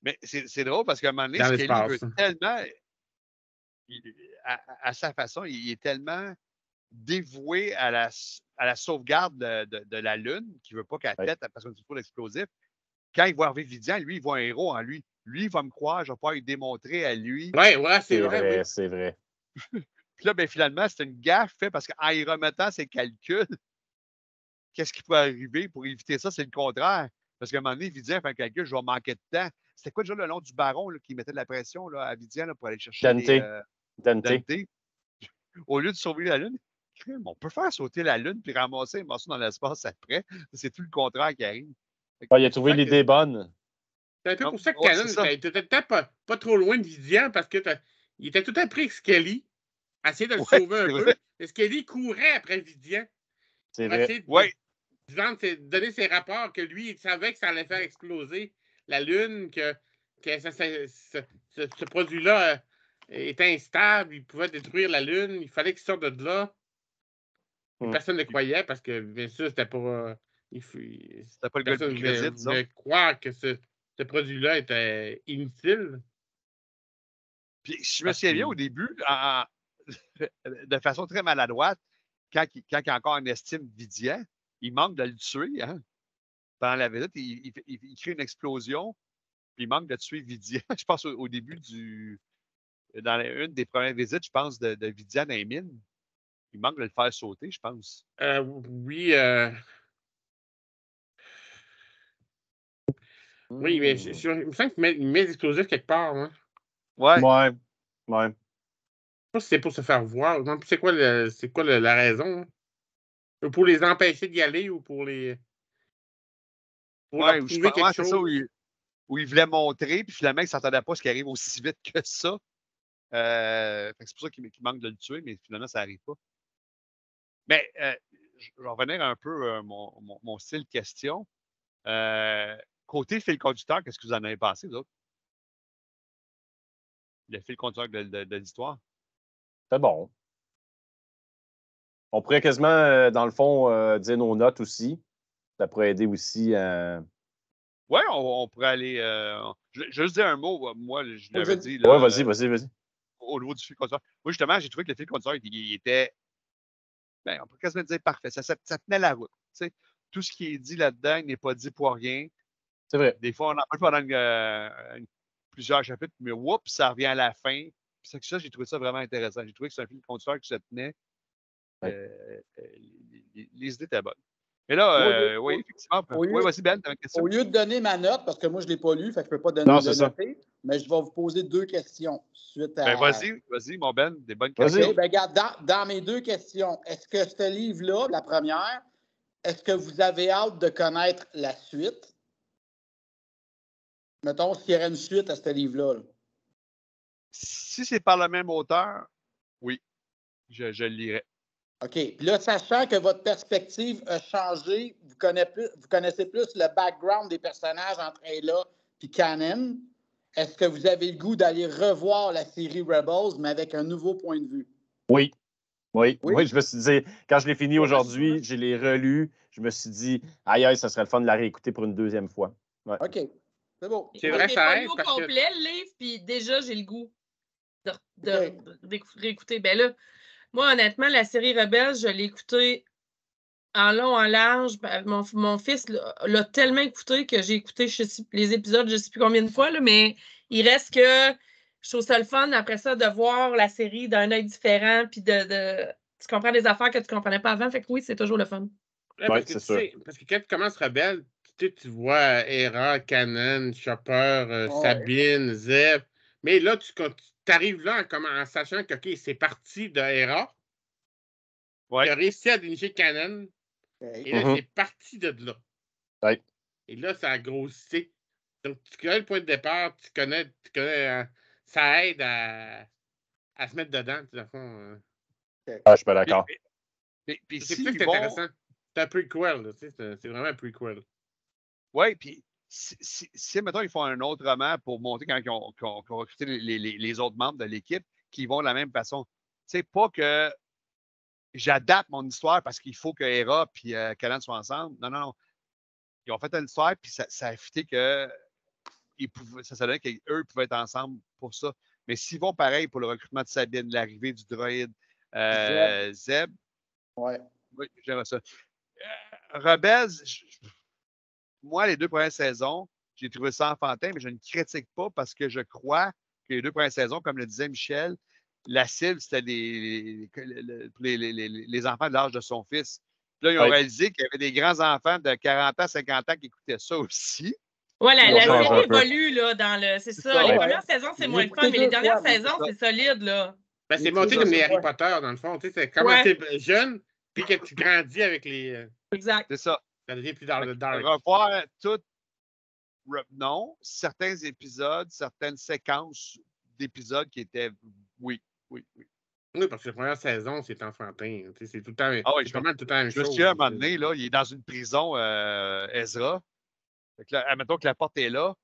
Mais c'est drôle parce qu'à un moment donné, Dans Skelly veut l'espace. tellement, à sa façon, il est tellement dévoué à la sauvegarde de la Lune qu'il ne veut pas qu'elle pète parce qu'on dit trop d'explosifs. Quand il voit arriver Vidian, lui, il voit un héros en lui. Lui, il va me croire, je vais pouvoir lui démontrer à lui. Oui, c'est vrai. Oui. C'est vrai. Puis là, ben, finalement, c'est une gaffe faite parce qu'en y remettant ses calculs, qu'est-ce qui peut arriver pour éviter ça? C'est le contraire. Parce qu'à un moment donné, Vidian fait un calcul, je vais manquer de temps. C'était quoi déjà le nom du baron là, qui mettait de la pression là, à Vidian là, pour aller chercher Dante. Au lieu de sauver la Lune, on peut faire sauter la Lune puis ramasser un morceau dans l'espace après. C'est tout le contraire qui arrive. Il a trouvé l'idée bonne. C'est un peu pour ça que Kanan était peut-être pas trop loin de Vidian parce qu'il était tout à pris avec Skelly, à essayer de le sauver un peu. Mais Skelly courait après Vidian. C'est vrai. Donner ses rapports que lui, il savait que ça allait faire exploser la Lune, que ce produit-là était instable, il pouvait détruire la Lune, il fallait qu'il sorte de là. Personne ne croyait parce que, bien sûr, c'était pas. C'était pas le gars personne de crédit, disons. voulait croire que ce produit-là était inutile. Puis, je me souviens bien au début, de façon très maladroite, quand il a encore une estime Vidian, il manque de le tuer. Hein? Pendant la visite, il crée une explosion, puis il manque de tuer Vidian. Je pense au début dans une des premières visites, je pense, de Vidian dans les mines. Il manque de le faire sauter, je pense. Oui. Oui, mais il me semble qu'il met des explosifs quelque part. Hein? Ouais. Je sais pas si c'est pour se faire voir. Non, c'est quoi la raison? Hein? Pour les empêcher d'y aller ou pour les. Pour leur prouver quelque chose. Ça où il voulait montrer, puis finalement, il ne s'attendait pas à ce qu'il arrive aussi vite que ça. C'est pour ça qu'il manque de le tuer, mais finalement, ça n'arrive pas. Mais je vais revenir un peu à mon style question. Côté fil conducteur, qu'est-ce que vous en avez pensé, vous autres? Le fil conducteur de l'histoire? C'est bon. On pourrait quasiment, dans le fond, dire nos notes aussi. Ça pourrait aider aussi à... Oui, on pourrait aller... je vais juste dire un mot. Moi, je l'avais dit. Oui, vas-y. Au niveau du fil conducteur. Moi, justement, j'ai trouvé que le fil conducteur, il était... Ben, on peut quasiment dire parfait. Ça tenait la route. Tu sais. Tout ce qui est dit là-dedans n'est pas dit pour rien. C'est vrai. Des fois, on en parle pendant plusieurs chapitres, mais whoop, ça revient à la fin. Puis ça, j'ai trouvé ça vraiment intéressant. J'ai trouvé que c'est un fil conducteur qui se tenait. Les idées étaient bonnes. Mais là, oui, effectivement. Oui, vas-y, Ben, tu as une question. Au lieu de donner ma note, parce que moi, je ne l'ai pas lu, fait que je ne peux pas donner de noter, mais je vais vous poser 2 questions suite à... Ben, vas-y, mon Ben, des bonnes questions. OK, ben, regarde, dans mes 2 questions, est-ce que ce livre-là, la première, est-ce que vous avez hâte de connaître la suite? Mettons, s'il y aurait une suite à ce livre-là. Si c'est par le même auteur, oui, je le lirai. OK. Puis là, sachant que votre perspective a changé, vous connaissez plus le background des personnages entre Ayla et Kanan, est-ce que vous avez le goût d'aller revoir la série Rebels, mais avec un nouveau point de vue? Oui, je me suis dit, quand je l'ai fini aujourd'hui, je l'ai relu, je me suis dit, aïe, ça serait le fun de la réécouter pour une 2e fois. Ouais. OK, c'est bon. C'est vrai, ça aide. Au complet, le livre, puis déjà, j'ai le goût de réécouter. Ben là, moi, honnêtement, la série Rebelle, je l'ai écoutée en long, en large. Mon fils l'a tellement écouté que j'ai écouté les épisodes, je ne sais plus combien de fois, là, mais il reste que je trouve ça le fun après ça de voir la série d'un œil différent, puis tu comprends des affaires que tu ne comprenais pas avant. Fait que oui, c'est toujours le fun. Ouais, c'est sûr. Parce que quand tu commences Rebelle, tu vois Hera, Kanan, Chopper, Sabine, Zeb. Mais là, tu arrives là en sachant que OK, c'est parti de Hera. Ouais. Il a réussi à dénicher Kanan. Et là, c'est parti de là. Ouais. Et là, ça a grossi. Donc, tu connais le point de départ, tu connais ça aide à se mettre dedans, dans le fond. Je suis pas d'accord. Puis c'est plus intéressant. C'est un prequel, c'est vraiment un prequel. Oui, puis si, mettons, ils font un autre roman pour montrer quand ils ont recruté les autres membres de l'équipe qui vont de la même façon. Tu sais, pas que j'adapte mon histoire parce qu'il faut que Hera et Kanan soient ensemble. Non. Ils ont fait une histoire, puis ça a fité que ça donnait qu'eux pouvaient être ensemble pour ça. Mais s'ils vont pareil pour le recrutement de Sabine, l'arrivée du droïde, Zeb. Ouais. Oui, j'aimerais ça. Rebels, moi, les 2 premières saisons, j'ai trouvé ça enfantin, mais je ne critique pas parce que je crois que les 2 premières saisons, comme le disait Michel, la cible, c'était les enfants de l'âge de son fils. Puis là, ils ont réalisé qu'il y avait des grands-enfants de 40 ans, 50 ans qui écoutaient ça aussi. Ouais, la série évolue, là, c'est ça. Les premières saisons, c'est moins le fun, mais les dernières saisons, c'est solide, là. Ben, c'est monté comme les Harry Potter, dans le fond. Tu sais, c'est commencé jeune, puis que tu grandis avec les... Exact. C'est ça. Ça devient plus dans le dark. Revoir tout... Non, certains épisodes, certaines séquences d'épisodes qui étaient... Oui. Oui, parce que la première saison, c'est enfantin. C'est tout le temps, tout le temps la même chose. Je me souviens, à un moment donné, là, il est dans une prison, Ezra. Fait que là, admettons que la porte est là.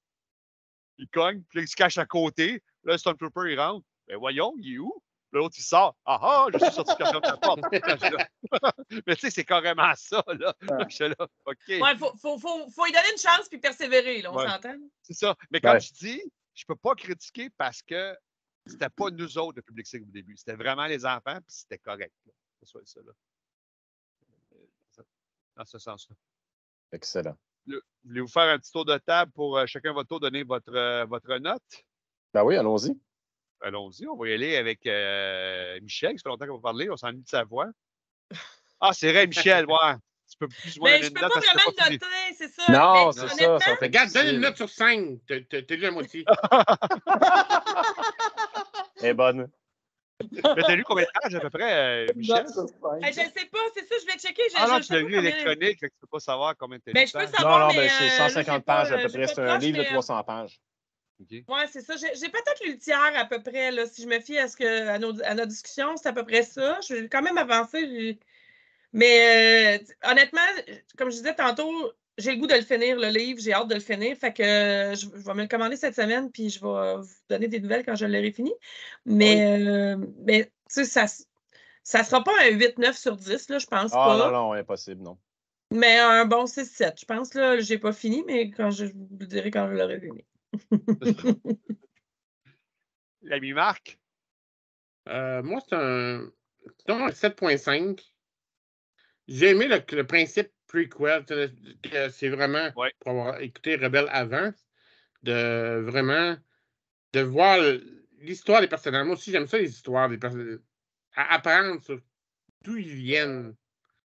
Il cogne, puis là, il se cache à côté. Là, le Stormtrooper, il rentre. Ben voyons, il est où? L'autre, il sort. Ah, je suis sorti quand même de la porte. Mais tu sais, c'est carrément ça, là. Je suis là, OK. Ouais, faut y donner une chance puis persévérer, là, on s'entend. C'est ça. Mais comme je dis, je peux pas critiquer parce que c'était pas nous autres, le public cible au début. C'était vraiment les enfants, puis c'était correct. Là. Que ce soit ça, là. Dans ce sens-là. Excellent. Voulez-vous faire un petit tour de table pour chacun votre tour donner votre note? Ben oui, allons-y. Allons-y, on va y aller avec Michel, ça fait longtemps qu'on va parler, on s'ennuie de sa voix. Ah, c'est vrai, Michel, ouais. Tu peux plus ou moins donner je une peux note. pas vraiment noter, c'est ça. Non, c'est ça. Regarde, donne une note sur 5. T'as lu la moitié. Elle est bonne. Mais t'as lu combien de pages à peu près, Michel? Je ne sais pas, c'est ça, je vais checker. Non, tu l'as lu électronique, fait que tu peux pas savoir combien tu as lu. Je peux savoir, mais c'est 150 pages à peu près. C'est un livre de 300 pages. Okay. Oui, c'est ça. J'ai peut-être lu le tiers à peu près. Là, si je me fie à nos discussions, c'est à peu près ça. Je vais quand même avancer. Mais honnêtement, comme je disais tantôt, j'ai le goût de le finir, le livre. J'ai hâte de le finir. Fait que je vais me le commander cette semaine, puis je vais vous donner des nouvelles quand je l'aurai fini. Mais, tu sais, ça ne sera pas un 8-9 sur 10, là, je pense Ah pas. non, impossible, non. Mais un bon 6-7. Je pense, là, je n'ai pas fini, mais je vous le dirai quand je l'aurai fini. L'ami Marc? Moi, c'est un 7.5. J'ai aimé le principe prequel. C'est vraiment pour avoir écouté Rebelle avant, de vraiment de voir l'histoire des personnages. Moi aussi, j'aime ça, les histoires des personnages. Apprendre sur d'où ils viennent.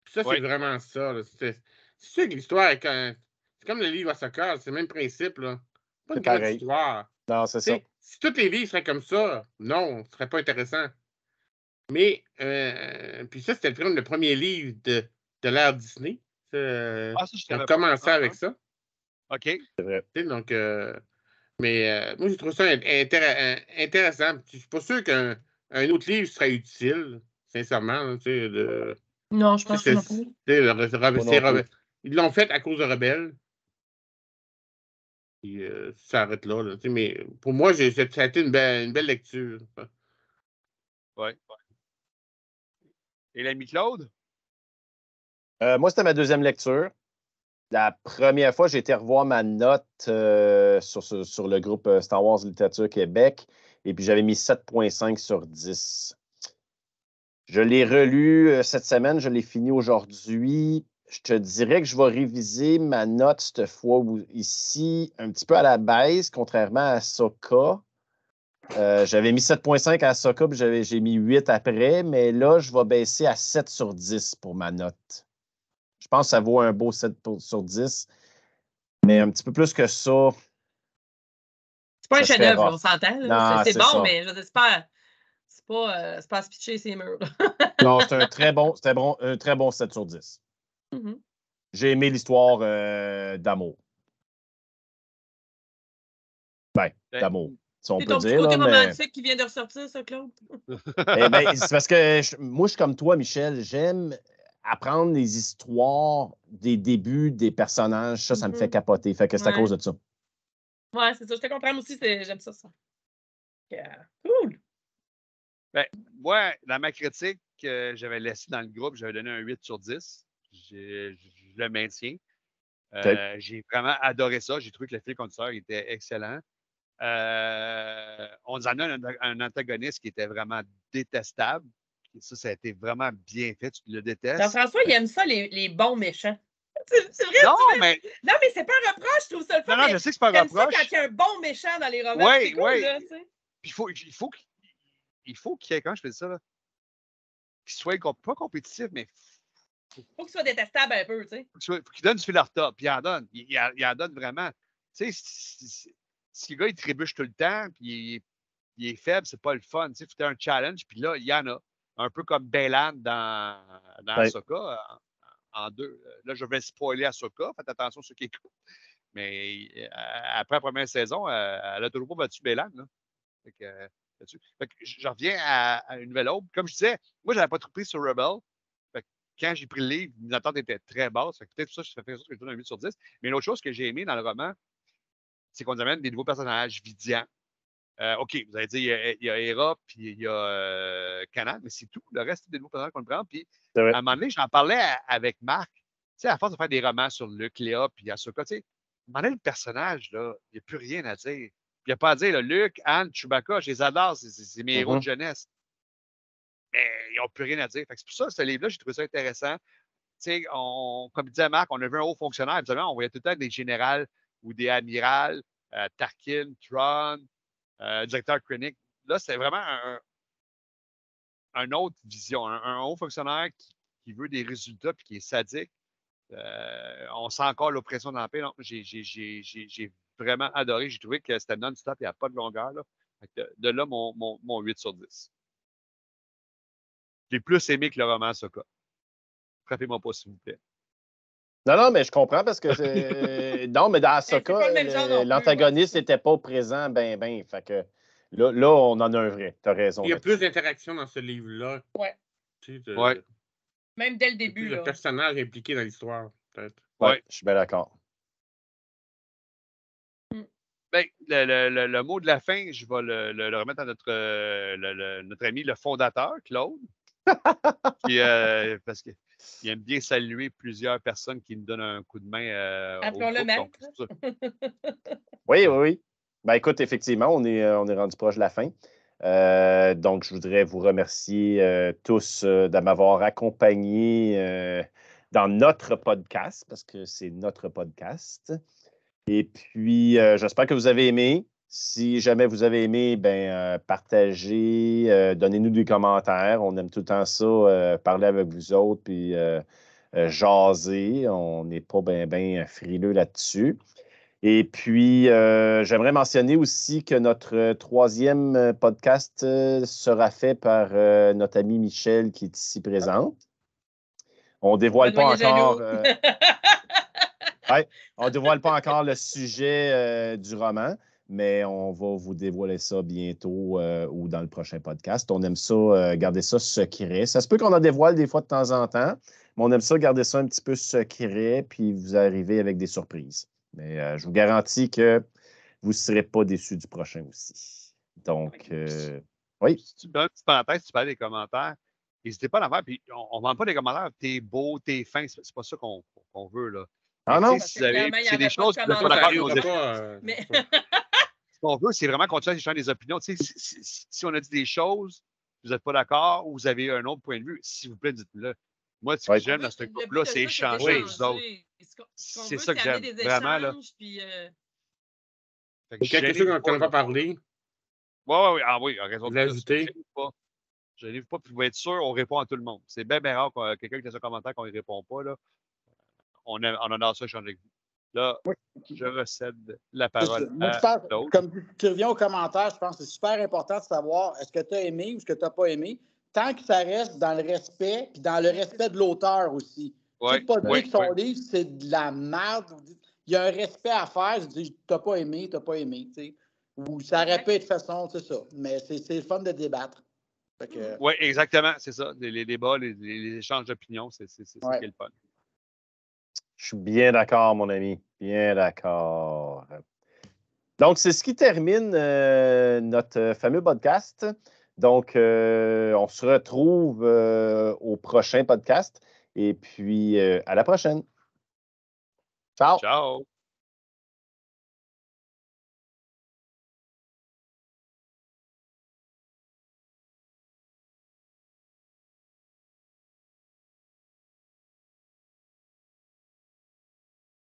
Puis ça, c'est vraiment ça. C'est sûr que l'histoire est c'est comme le livre Ahsoka, c'est le même principe. Là. Pas une grande histoire. Non, c'est ça. Si tous les livres seraient comme ça, non, ce serait pas intéressant. Mais, puis ça, c'était le premier livre de l'ère Disney. On a commencé avec ça. OK. C'est vrai. Donc, mais moi, j'ai trouvé ça intéressant. Je suis pas sûr qu'un autre livre serait utile, sincèrement. Non, je pense que non plus. Ils l'ont fait à cause de Rebelle. Puis, ça arrête là. Mais pour moi, ça a été une belle lecture. Oui. Et l'ami Claude? Moi, c'était ma deuxième lecture. La première fois, j'ai été revoir ma note sur le groupe Star Wars Littérature Québec, et puis j'avais mis 7.5 sur 10. Je l'ai relu cette semaine, je l'ai fini aujourd'hui. Je te dirais que je vais réviser ma note cette fois ici un petit peu à la baisse, contrairement à Ahsoka. J'avais mis 7.5 à Ahsoka, puis j'ai mis 8 après, mais là, je vais baisser à 7 sur 10 pour ma note. Je pense que ça vaut un beau 7 sur 10. Mais un petit peu plus que ça. C'est pas un chef-d'œuvre, on s'entend. C'est bon, ça. mais je n'espère. C'est pas à se pitcher ces murs. Non, c'est un très bon 7 sur 10. Mm-hmm. J'ai aimé l'histoire d'amour. D'amour, si on peut dire. C'est ton petit côté romantique qui vient de ressortir, ça, Claude? Eh bien, c'est parce que moi, je suis comme toi, Michel. J'aime apprendre les histoires des débuts des personnages. Ça me fait capoter. Fait que c'est à cause de ça. Ouais, c'est ça. Je te comprends aussi. J'aime ça. Cool. Ben, moi, dans ma critique que j'avais laissée dans le groupe, j'avais donné un 8 sur 10. Je le maintiens. J'ai vraiment adoré ça. J'ai trouvé que le fil conducteur était excellent. On nous en a un antagoniste qui était vraiment détestable. Et ça a été vraiment bien fait. Tu le détestes. Jean-François, il aime ça, les bons méchants. C'est vrai? Non, mais c'est pas un reproche. Je trouve ça le fun. Non, je sais que c'est pas un reproche. Ça quand il y a un bon méchant dans les romans. Oui, c'est cool, là, tu sais. Puis il faut qu'il y ait, quand je fais ça, là, qu'il soit pas compétitif, mais faut qu'il soit détestable un peu, tu sais. Faut qu'il donne du fil à retordre. Puis il en donne. Il en donne vraiment. Tu sais, si le gars, il trébuche tout le temps, puis il est faible, c'est pas le fun. Tu sais, faut un challenge, puis là, il y en a. Un peu comme Baylan dans Ahsoka, en 2. Là, je vais spoiler Ahsoka. Faites attention à ceux qui écoutent. Mais après la première saison, elle a toujours pas battu Baylan. Fait que je reviens à une nouvelle autre. Comme je disais, moi, je n'avais pas trop pris sur Rebel. Quand j'ai pris le livre, les attentes étaient très basses. Peut-être pour ça, ça fait ça que je donne un 8 sur 10. Mais une autre chose que j'ai aimé dans le roman, c'est qu'on nous amène des nouveaux personnages vidiens. OK, vous allez dire, il y a Hera, puis il y a Kanan, mais c'est tout. Le reste, c'est des nouveaux personnages qu'on prend. Puis, à un moment donné, j'en parlais avec Marc. Tu sais, à force de faire des romans sur Luke, Léa, puis Ahsoka, tu sais, à un moment donné, le personnage, là, il n'y a plus rien à dire. Il n'y a pas à dire, là, Luke, Han, Chewbacca, je les adore, c'est mes héros de jeunesse. Mais ils n'ont plus rien à dire. Fait que c'est pour ça, ce livre-là, j'ai trouvé ça intéressant. Tu sais, comme disait Marc, on a vu un haut fonctionnaire. Absolument, on voyait tout le temps des générales ou des amirals, Tarkin, Thrawn, directeur Krennic. Là, c'est vraiment une autre vision. Un haut fonctionnaire qui veut des résultats et qui est sadique. On sent encore l'oppression dans la paix. J'ai vraiment adoré. J'ai trouvé que c'était non-stop, il n'y a pas de longueur. Là. De là, mon 8 sur 10. J'ai plus aimé que le roman Ahsoka. Frappez-moi pas, s'il vous plaît. Non, mais je comprends parce que non, mais dans Ahsoka, l'antagoniste n'était pas présent ben. Fait que là, on en a un vrai. Tu as raison. Il y a plus d'interaction dans ce livre-là. Ouais. Ouais. Même dès le début. Le personnage impliqué dans l'histoire, peut-être. Ouais. Je suis bien d'accord. Ben, le mot de la fin, je vais le remettre à notre ami, le fondateur, Claude, parce qu'il aime bien saluer plusieurs personnes qui nous donnent un coup de main au Appelons-le groupe. maître. Oui. Ben, écoute, effectivement, on est rendu proche de la fin. Donc, je voudrais vous remercier tous de m'avoir accompagné dans notre podcast, parce que c'est notre podcast. Et puis, j'espère que vous avez aimé. Si jamais vous avez aimé, partagez, donnez-nous des commentaires. On aime tout le temps ça, parler avec vous autres, puis jaser. On n'est pas bien frileux là-dessus. Et puis, j'aimerais mentionner aussi que notre troisième podcast sera fait par notre ami Michel qui est ici présent. On ne dévoile pas encore. On dévoile pas encore le sujet du roman, mais on va vous dévoiler ça bientôt ou dans le prochain podcast. On aime ça, garder ça secret. Ça se peut qu'on en dévoile des fois de temps en temps, mais on aime ça garder ça un petit peu secret, puis vous arrivez avec des surprises. Mais je vous garantis que vous ne serez pas déçus du prochain aussi. Donc, oui. Si tu me donnes une petite parenthèse, si tu parles des commentaires, n'hésitez pas à en faire. Puis on ne demande pas des commentaires, t'es beau, t'es fin, c'est pas ça qu'on veut, là. Ah non? Si vous avez, Clairement, il y c'est des avait pas choses de que vous n'êtes pas commentaires. d'accord avec nos opinions. Mais Ce qu'on veut, c'est vraiment continuer à échanger des opinions. Tu sais, si on a dit des choses, vous n'êtes pas d'accord ou vous avez un autre point de vue, s'il vous plaît, dites-le. Moi, ce que j'aime dans ce groupe-là, c'est échanger avec vous autres. C'est ça que j'aime, vraiment, là. Puis, Fait que quelque chose qu'on n'a pas parlé. Oui, à raison Vous de ça. l'ajoutez. Je n'arrive pas, puis vous être sûr, on répond à tout le monde. C'est bien rare que quelqu'un qui a un commentaire qu'on ne répond pas, là. On adore ça, échanger avec vous. Là, je recède la parole à d'autres. Comme tu reviens aux commentaires, je pense que c'est super important de savoir est-ce que tu as aimé ou ce que tu n'as pas aimé, tant que ça reste dans le respect, puis dans le respect de l'auteur aussi. Tu sais, pas dire que son livre, c'est de la merde. Il y a un respect à faire. Je dis, tu n'as pas aimé, tu n'as pas aimé. T'sais. Ou ça aurait pu être de façon, c'est ça. Mais c'est le fun de débattre. Oui, exactement, c'est ça. Les débats, les échanges d'opinions, c'est ça qui est le fun. Je suis bien d'accord, mon ami. Bien d'accord. Donc, c'est ce qui termine notre fameux podcast. Donc, on se retrouve au prochain podcast. Et puis, à la prochaine. Ciao. Ciao.